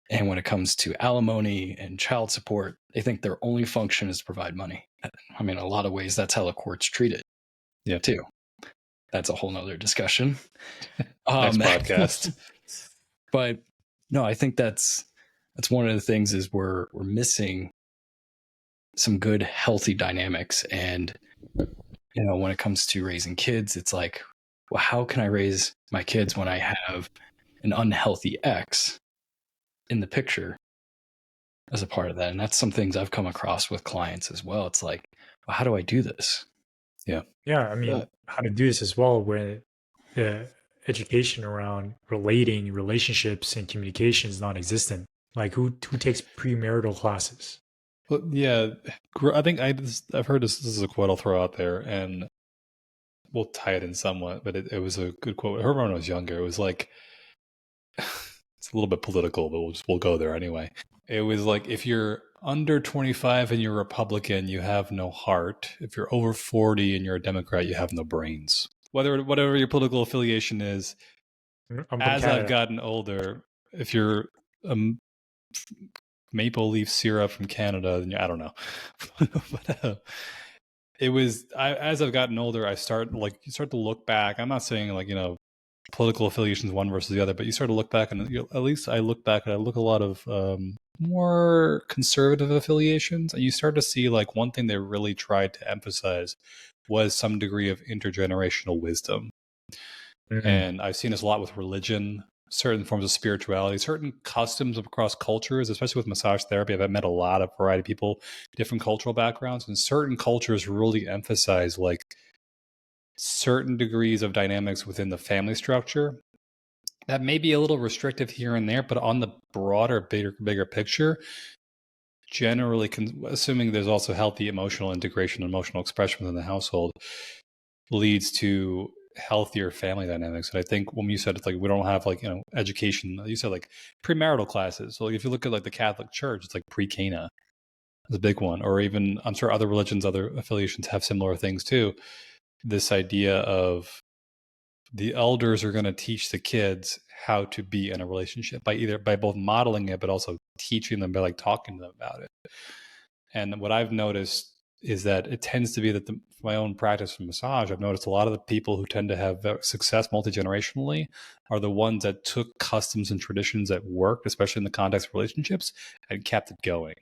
and when it comes to alimony and child support, they think their only function is to provide money. I mean, in a lot of ways, that's how the courts treat it. Yeah, too. That's a whole nother discussion. Next podcast. But no, I think that's one of the things is we're missing some good, healthy dynamics. And, when it comes to raising kids, it's like, well, how can I raise my kids when I have an unhealthy ex in the picture as a part of that? And that's some things I've come across with clients as well. It's like, well, how do I do this? Yeah, I mean, how to do this as well, where the education around relating, relationships, and communication is non-existent. Like, who takes premarital classes? Well, yeah, I think I've heard this. This is a quote I'll throw out there, and we'll tie it in somewhat. But it was a good quote. I heard when I was younger. It was like it's a little bit political, but we'll go there anyway. It was like if you're under 25 and you're a Republican, you have no heart. If you're over 40 and you're a Democrat, you have no brains. Whatever your political affiliation is. I'm from As I've Canada. gotten older, if you're a maple leaf syrup from Canada, then I don't know. But, it was as I've gotten older, you start to look back. I'm not saying political affiliations one versus the other, but you start to look back, and at least I look back and I look a lot of more conservative affiliations, and you start to see like one thing they really tried to emphasize was some degree of intergenerational wisdom. Mm-hmm. And I've seen this a lot with religion, certain forms of spirituality, certain customs across cultures, especially with massage therapy. I've met a lot of variety of people, different cultural backgrounds, and certain cultures really emphasize like certain degrees of dynamics within the family structure that may be a little restrictive here and there, but on the broader, bigger picture, generally, assuming there's also healthy emotional integration and emotional expression within the household, leads to healthier family dynamics. And I think when you said it's like we don't have like education, you said like premarital classes. So like if you look at like the Catholic Church, it's like pre-Cana is a big one, or even I'm sure other religions, other affiliations have similar things too. This idea of the elders are going to teach the kids how to be in a relationship by both modeling it, but also teaching them by like talking to them about it. And what I've noticed is that it tends to be that my own practice of massage, I've noticed a lot of the people who tend to have success multi-generationally are the ones that took customs and traditions that worked, especially in the context of relationships, and kept it going.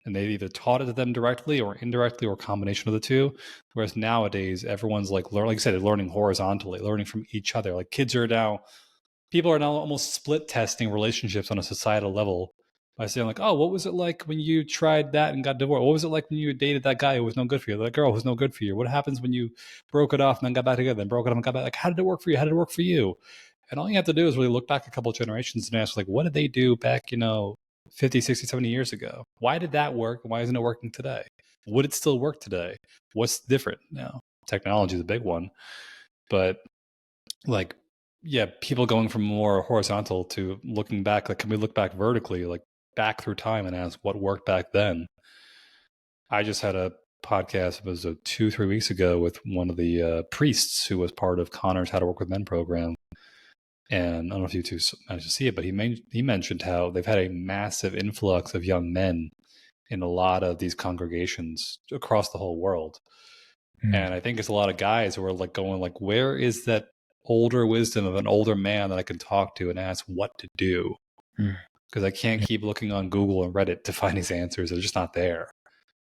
And they either taught it to them directly or indirectly or a combination of the two. Whereas nowadays, everyone's like you said, learning horizontally, learning from each other. Like people are now almost split testing relationships on a societal level by saying like, oh, what was it like when you tried that and got divorced? What was it like when you dated that guy who was no good for you? That girl who was no good for you? What happens when you broke it off and then got back together, then broke it up and got back? Like, how did it work for you? How did it work for you? And all you have to do is really look back a couple of generations and ask like, what did they do back, 50, 60, 70 years ago? Why did that work? And why isn't it working today? Would it still work today? What's different now? Technology is a big one, but like, yeah, people going from more horizontal to looking back, like, can we look back vertically, like back through time and ask what worked back then? I just had a podcast, it was 2-3 weeks ago with one of the priests who was part of Connor's How to Work with Men program. And I don't know if you two managed to see it, but he mentioned how they've had a massive influx of young men in a lot of these congregations across the whole world. And I think it's a lot of guys who are like going like, where is that older wisdom of an older man that I can talk to and ask what to do? Because I can't keep looking on Google and Reddit to find these answers. They're just not there.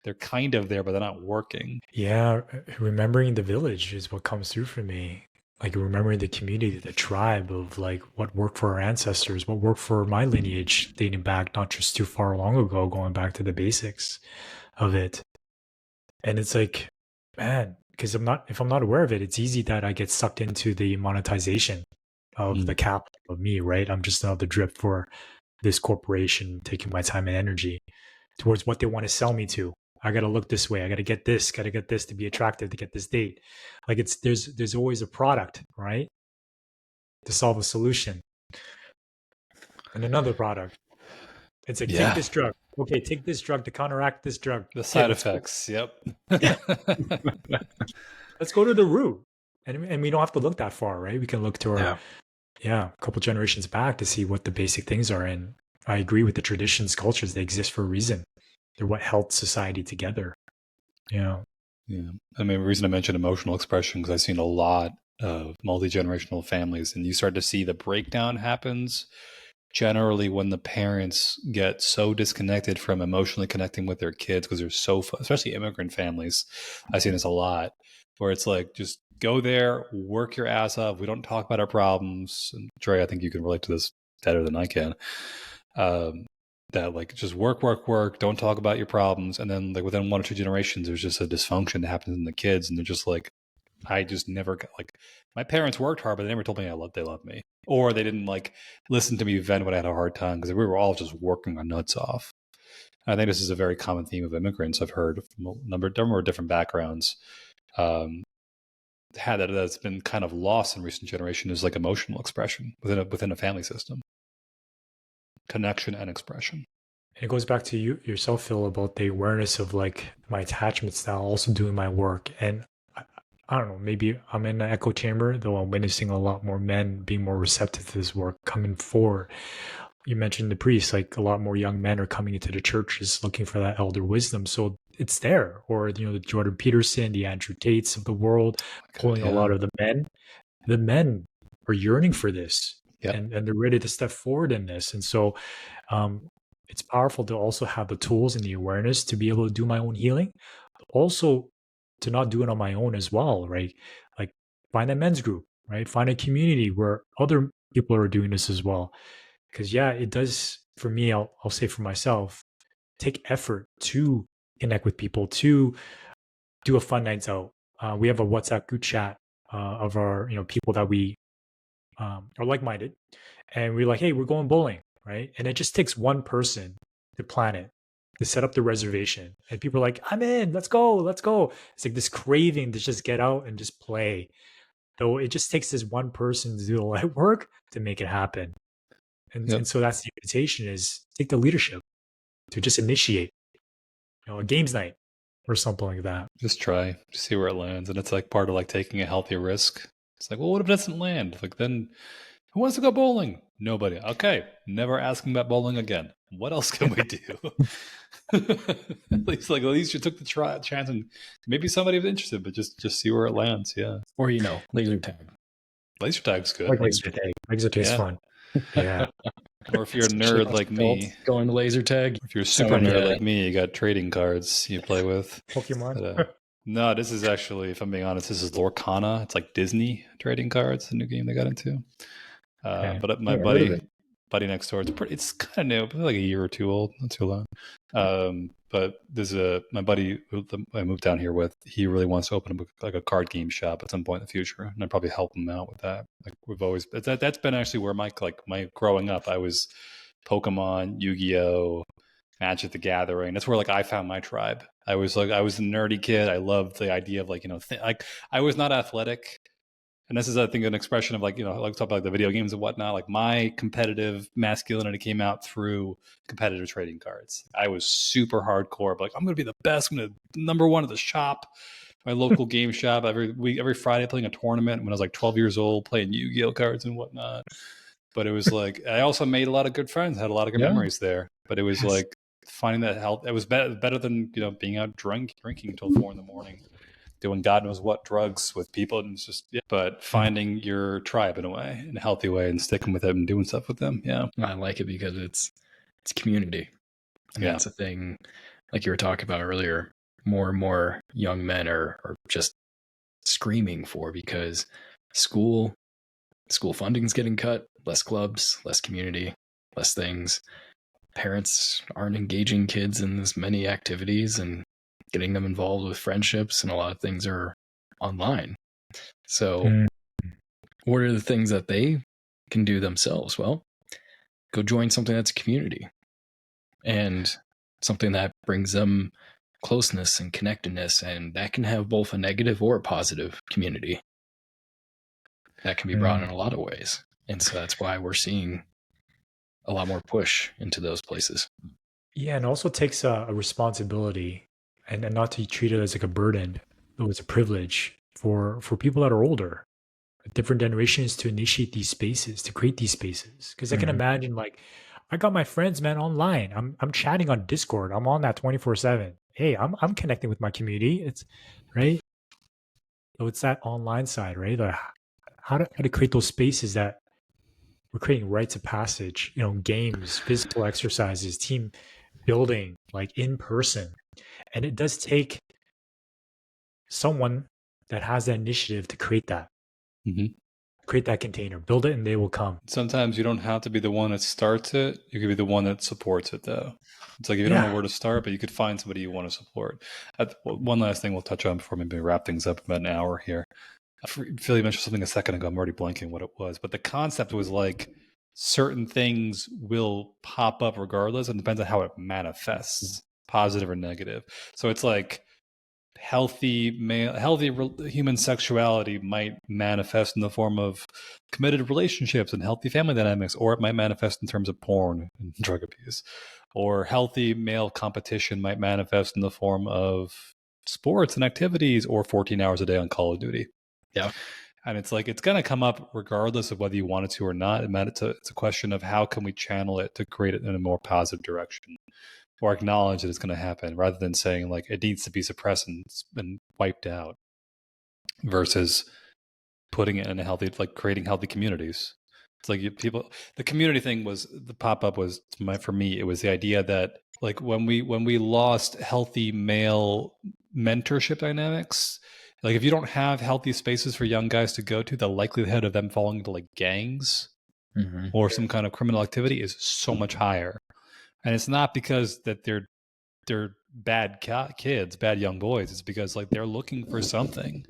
They're kind of there, but they're not working. Yeah, remembering the village is what comes through for me. Like remembering the community, the tribe of like what worked for our ancestors, what worked for my lineage, dating back not just too far long ago, going back to the basics of it. And it's like, man, because if I'm not aware of it, it's easy that I get sucked into the monetization of the capital of me, right? I'm just another drip for this corporation taking my time and energy towards what they want to sell me to. I got to look this way. I got to get this to be attractive to get this date. Like there's always a product, right? To solve a solution. And another product. It's like, take this drug. Okay, take this drug to counteract this drug. The side effects. Yep. Let's go to the root. And we don't have to look that far, right? We can look to our, a couple generations back to see what the basic things are. And I agree with the traditions, cultures, they exist for a reason. They're what held society together. Yeah. Yeah. I mean, the reason I mentioned emotional expression, because I've seen a lot of multi-generational families, and you start to see the breakdown happens generally when the parents get so disconnected from emotionally connecting with their kids because they're so, especially immigrant families. I've seen this a lot where it's like, just go there, work your ass off. We don't talk about our problems. And Dre, I think you can relate to this better than I can. that like just work, don't talk about your problems. And then like within 1 or 2 generations, there's just a dysfunction that happens in the kids. And they're just like, I just never got like, my parents worked hard, but they never told me they loved me. Or they didn't like listen to me vent when I had a hard time, because we were all just working our nuts off. I think this is a very common theme of immigrants I've heard from a number of different backgrounds. That's been kind of lost in recent generation is like emotional expression within a family system, connection and expression. And it goes back to yourself, Phil, about the awareness of like my attachment style, also doing my work. And I don't know, maybe I'm in an echo chamber, though I'm witnessing a lot more men being more receptive to this work, coming forward. You mentioned the priests, like a lot more young men are coming into the churches looking for that elder wisdom. So it's there. Or, the Jordan Peterson, the Andrew Tates of the world, pulling a lot of the men. The men are yearning for this. Yep. And they're ready to step forward in this. And so it's powerful to also have the tools and the awareness to be able to do my own healing. Also, to not do it on my own as well, right? Like find a men's group, right? Find a community where other people are doing this as well. Because it does, for me, I'll say for myself, take effort to connect with people, to do a fun nights out. We have a WhatsApp group chat of our, people that we are like-minded. And we're like, hey, we're going bowling, right? And it just takes one person to plan it, to set up the reservation. And people are like, I'm in, let's go. It's like this craving to just get out and just play. Though it just takes this one person to do the light work to make it happen. And so that's the invitation, is take the leadership to just initiate, a games night or something like that. Just try, just see where it lands. And it's like part of like taking a healthy risk. It's like, well, what if it doesn't land? Like then who wants to go bowling? Nobody. Okay. Never asking about bowling again. What else can we do? at least you took the chance, and maybe somebody was interested, but just see where it lands. Yeah. Or, laser tag. Laser tag's good. Like laser tag. Laser tag's fun. Yeah. Or if you're a nerd like me, going to laser tag. If you're a super nerd like me, you got trading cards you play with. Pokemon. But, no, this is actually, if I'm being honest, this is Lorcana. It's like Disney trading cards, the new game they got into. But my buddy next door, it's kind of new, probably like a year or two old, not too long. But there's my buddy who I moved down here with. He really wants to open a card game shop at some point in the future, and I'd probably help him out with that. Like we've always, that's been actually where my growing up, I was Pokemon, Yu-Gi-Oh, Magic the Gathering. That's where like I found my tribe. I was a nerdy kid. I loved the idea of I was not athletic. And this is, I think, an expression of like talk about like the video games and whatnot. Like my competitive masculinity came out through competitive trading cards. I was super hardcore, but like I'm going to be the best. I'm going to number one at the shop, my local game shop every Friday, playing a tournament when I was like 12 years old, playing Yu-Gi-Oh cards and whatnot. But it was like, I also made a lot of good friends, had a lot of good memories there. But it was like finding that help. It was better than, being out drinking until 4 a.m, doing God knows what drugs with people. And it's just, but finding your tribe in a healthy way, and sticking with it and doing stuff with them. Yeah. I like it because it's community. And that's a thing, like you were talking about earlier, more and more young men are just screaming for, because school funding's getting cut, less clubs, less community, less things. Parents aren't engaging kids in as many activities and getting them involved with friendships, and a lot of things are online. So what are the things that they can do themselves? Well, go join something that's a community, and something that brings them closeness and connectedness, and that can have both a negative or a positive community that can be brought in a lot of ways. And so that's why we're seeing a lot more push into those places. Yeah, and also takes a responsibility, and not to treat it as like a burden, but it's a privilege for people that are older, different generations, to initiate these spaces, to create these spaces. Because I can imagine, like, I got my friends, man, online. I'm chatting on Discord. I'm on that 24/7. Hey, I'm connecting with my community. It's right. So it's that online side, right? Like how to create those spaces that we're creating rites of passage, games, physical exercises, team building, like in person. And it does take someone that has that initiative to create that. create that container, build it, and they will come. Sometimes you don't have to be the one that starts it. You could be the one that supports it, though. It's like if you don't know where to start, but you could find somebody you want to support. One last thing we'll touch on before maybe wrap things up about an hour here. Phil, you mentioned something a second ago. I'm already blanking what it was, but the concept was like certain things will pop up regardless, and it depends on how it manifests, positive or negative. So it's like healthy human sexuality might manifest in the form of committed relationships and healthy family dynamics, or it might manifest in terms of porn and drug abuse. Or healthy male competition might manifest in the form of sports and activities, or 14 hours a day on Call of Duty. Yeah. And it's like, it's going to come up regardless of whether you want it to or not. It's a question of how can we channel it to create it in a more positive direction, or acknowledge that it's going to happen, rather than saying like it needs to be suppressed and wiped out, versus putting it in a healthy, like creating healthy communities. It's like the community thing was, the pop-up was, for me, it was the idea that like when we lost healthy male mentorship dynamics, like if you don't have healthy spaces for young guys to go to, the likelihood of them falling into like gangs or some kind of criminal activity is so much higher. And it's not because that they're bad kids, bad young boys. It's because like they're looking for something.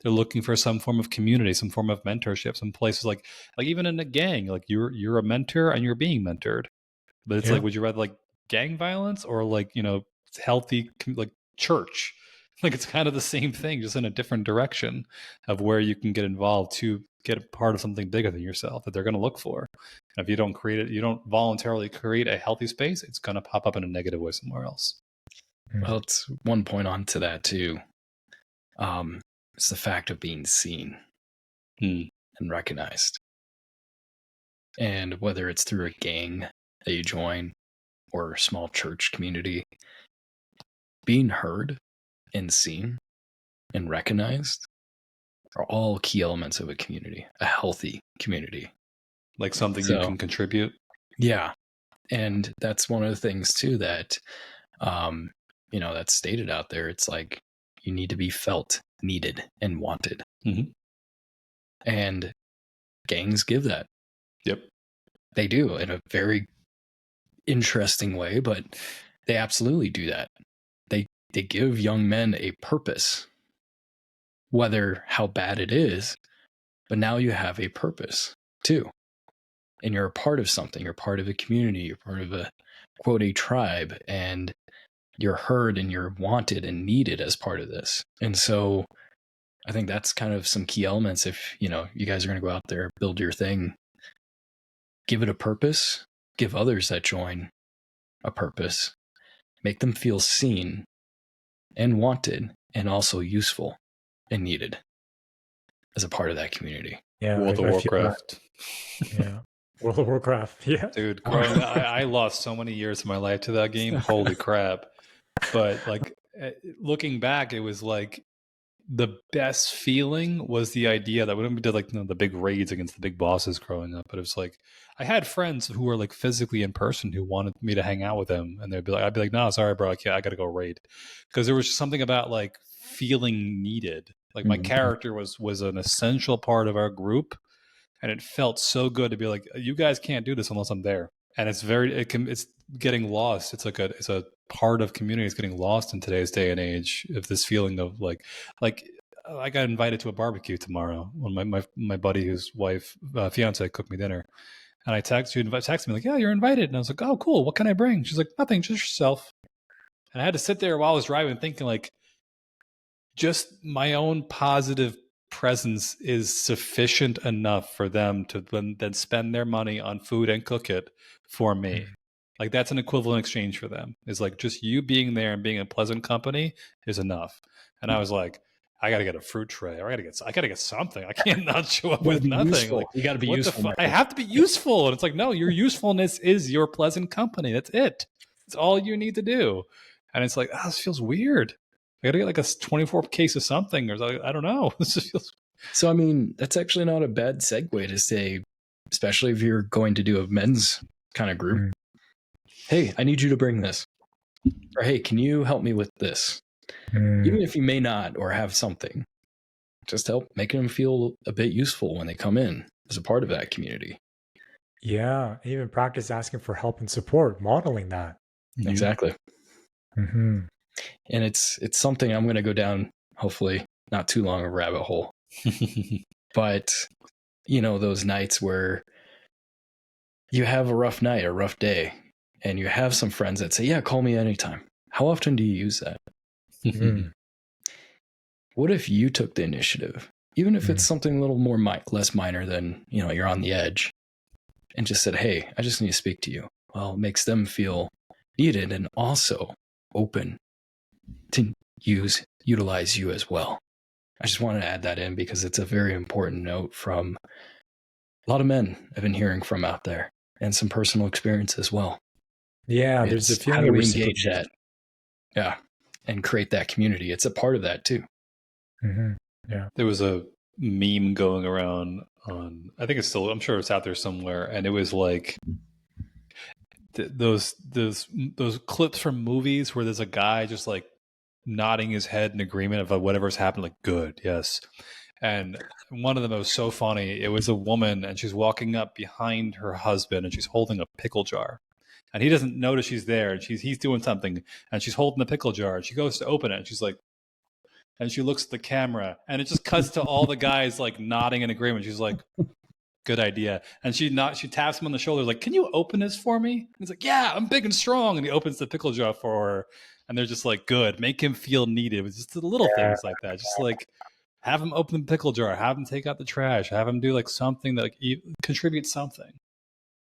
They're looking for some form of community, some form of mentorship, some places like even in a gang, like you're a mentor and you're being mentored. But it's like, would you rather like gang violence or like, healthy like church? Like it's kind of the same thing, just in a different direction of where you can get involved to get a part of something bigger than yourself that they're going to look for. And if you don't create it, you don't voluntarily create a healthy space, it's going to pop up in a negative way somewhere else. Well, it's one point on to that too. It's the fact of being seen and recognized. And whether it's through a gang that you join or a small church community, being heard and seen and recognized are all key elements of a community, a healthy community. Like something you can contribute. Yeah. And that's one of the things too that, that's stated out there. It's like you need to be felt, needed, and wanted. Mm-hmm. And gangs give that. Yep. They do in a very interesting way, but they absolutely do that. They give young men a purpose, whether how bad it is, but now you have a purpose too. And you're a part of something. You're part of a community. You're part of a, quote, a tribe, and you're heard and you're wanted and needed as part of this. And so I think that's kind of some key elements. If, you guys are going to go out there, build your thing, give it a purpose, give others that join a purpose, make them feel seen and wanted and also useful and needed as a part of that community. Yeah. World of Warcraft. Yeah. World of Warcraft. Yeah. Dude, I lost so many years of my life to that game. Holy crap. But like looking back, it was like the best feeling was the idea that when we did like the big raids against the big bosses growing up, but it was like I had friends who were like physically in person who wanted me to hang out with them, and I'd be like, no, sorry, bro, I gotta go raid, because there was just something about like feeling needed. Like my character was an essential part of our group, and it felt so good to be like, you guys can't do this unless I'm there. And it's getting lost. It's a part of community is getting lost in today's day and age, of this feeling of like I got invited to a barbecue tomorrow when my buddy whose fiance cooked me dinner, and I texted me like, yeah, you're invited, and I was like, oh cool, what can I bring? She's like, nothing, just yourself. And I had to sit there while I was driving thinking like, just my own positive presence is sufficient enough for them to then spend their money on food and cook it for me. Like that's an equivalent exchange for them. Is like just you being there and being a pleasant company is enough. And I was like, I got to get a fruit tray, or I got to get something. I can't not show up with nothing. Like, you got to be useful. I have to be useful. And it's like, no, your usefulness is your pleasant company. That's it. It's all you need to do. And it's like, this feels weird. I gotta get like a 24 case of something, or I don't know. This just feels. So I mean, that's actually not a bad segue to say, especially if you're going to do a men's kind of group. Hey, I need you to bring this, or hey, can you help me with this? Even if you may not or have something, just help making them feel a bit useful when they come in as a part of that community. Yeah, even practice asking for help and support, modeling that. Exactly. Mm-hmm. And it's something I'm going to go down, hopefully not too long, a rabbit hole. But, you know, those nights where you have a rough night, a rough day, and you have some friends that say, yeah, call me anytime. How often do you use that? Mm. What if you took the initiative, even if it's something a little more less minor than, you know, you're on the edge, and just said, hey, I just need to speak to you. Well, it makes them feel needed and also open to utilize you as well. I just wanted to add that in because it's a very important note from a lot of men I've been hearing from out there, and some personal experience as well. Yeah, there's a feeling how do of we engage that? Yeah, and create that community. It's a part of that too. Mm-hmm. Yeah, there was a meme going around on, I think it's still, I'm sure it's out there somewhere, and it was like those clips from movies where there's a guy just like nodding his head in agreement of whatever's happened, like good, yes. And one of them was so funny. It was a woman, and she's walking up behind her husband, and she's holding a pickle jar, and he doesn't notice she's there, and he's doing something, and she's holding the pickle jar, and she goes to open it, and she's like, and she looks at the camera, and it just cuts to all the guys like nodding in agreement. She's like, good idea. And she taps him on the shoulder, like, can you open this for me? And he's like, yeah, I'm big and strong. And he opens the pickle jar for her. And they're just like, good. Make him feel needed. It was just the little things like that. Just like have him open the pickle jar, have him take out the trash, have him do like something that like contribute something.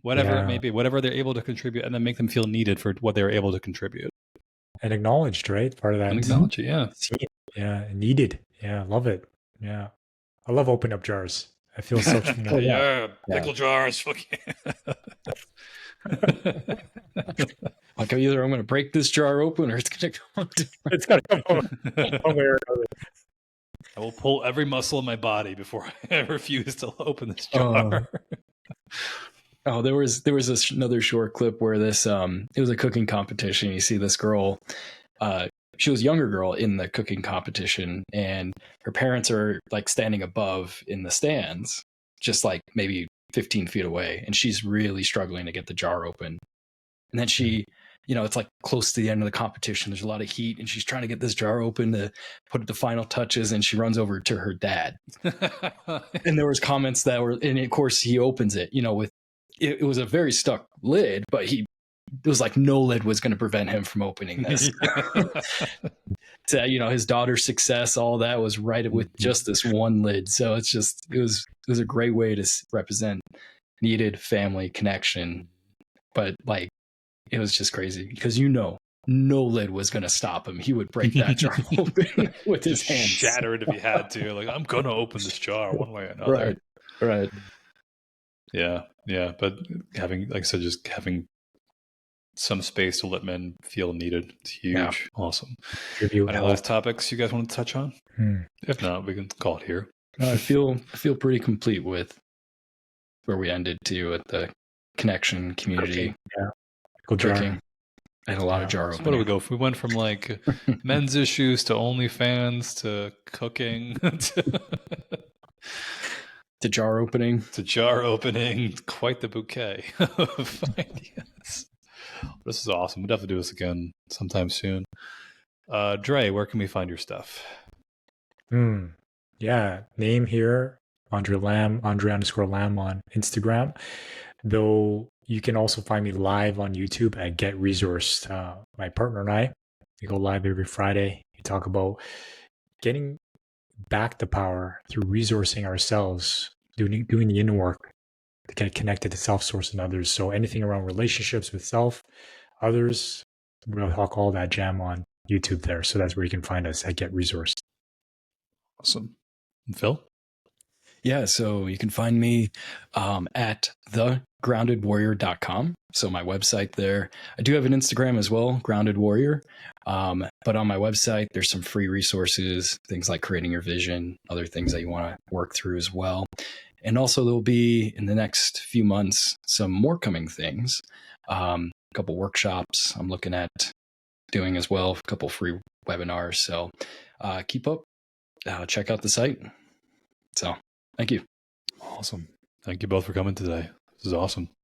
Whatever it may be, whatever they're able to contribute, and then make them feel needed for what they're able to contribute. And acknowledged, right? Part of that. And acknowledge it, yeah. Yeah, needed. Yeah, love it. Yeah. I love opening up jars. I feel such more. Yeah, pickle jars. Like either I'm going to break this jar open or it's going to come. It's got to come one way or another. I will pull every muscle in my body before I refuse to open this jar. There was another short clip where this it was a cooking competition. You see this girl, she was a younger girl in the cooking competition, and her parents are like standing above in the stands, just like maybe 15 feet away, and she's really struggling to get the jar open. And then she, you know, it's like close to the end of the competition. There's a lot of heat, and she's trying to get this jar open to put the final touches, and she runs over to her dad. And there was comments that were, and of course he opens it, you know, with, it was a very stuck lid, but it was like no lid was going to prevent him from opening this. So, you know, his daughter's success, all that was right with just this one lid. So it's just, it was a great way to represent needed family connection. But like, it was just crazy because, you know, no lid was going to stop him. He would break that jar open with his hands. Shatter it if he had to. Like, I'm going to open this jar one way or another. Right. Yeah. But having, like I said, just having some space to let men feel needed. It's huge. Yeah. Awesome. Any last topics you guys want to touch on? If not, we can call it here. I feel pretty complete with where we ended too at the connection community. Cooking. I had a lot of jar opening. So what do we go? We went from like men's issues to OnlyFans to cooking to jar opening. Quite the bouquet of ideas. This is awesome. We'll have to do this again sometime soon. Dre, where can we find your stuff? Yeah, name here, Andre Lamb, Andre_Lamb on Instagram. Though you can also find me live on YouTube at Get Resourced. My partner and I, we go live every Friday. We talk about getting back the power through resourcing ourselves, doing the inner work to get connected to self-source and others. So anything around relationships with self, others, we'll talk all that jam on YouTube there. So that's where you can find us at Get Resourced. Awesome. And Phil? Yeah, so you can find me at thegroundedwarrior.com. So my website there. I do have an Instagram as well, Grounded Warrior. But on my website, there's some free resources, things like creating your vision, other things that you want to work through as well. And also there'll be, in the next few months, some more coming things. A couple workshops I'm looking at doing as well, a couple free webinars. So keep up, check out the site. So thank you. Awesome. Thank you both for coming today. This is awesome.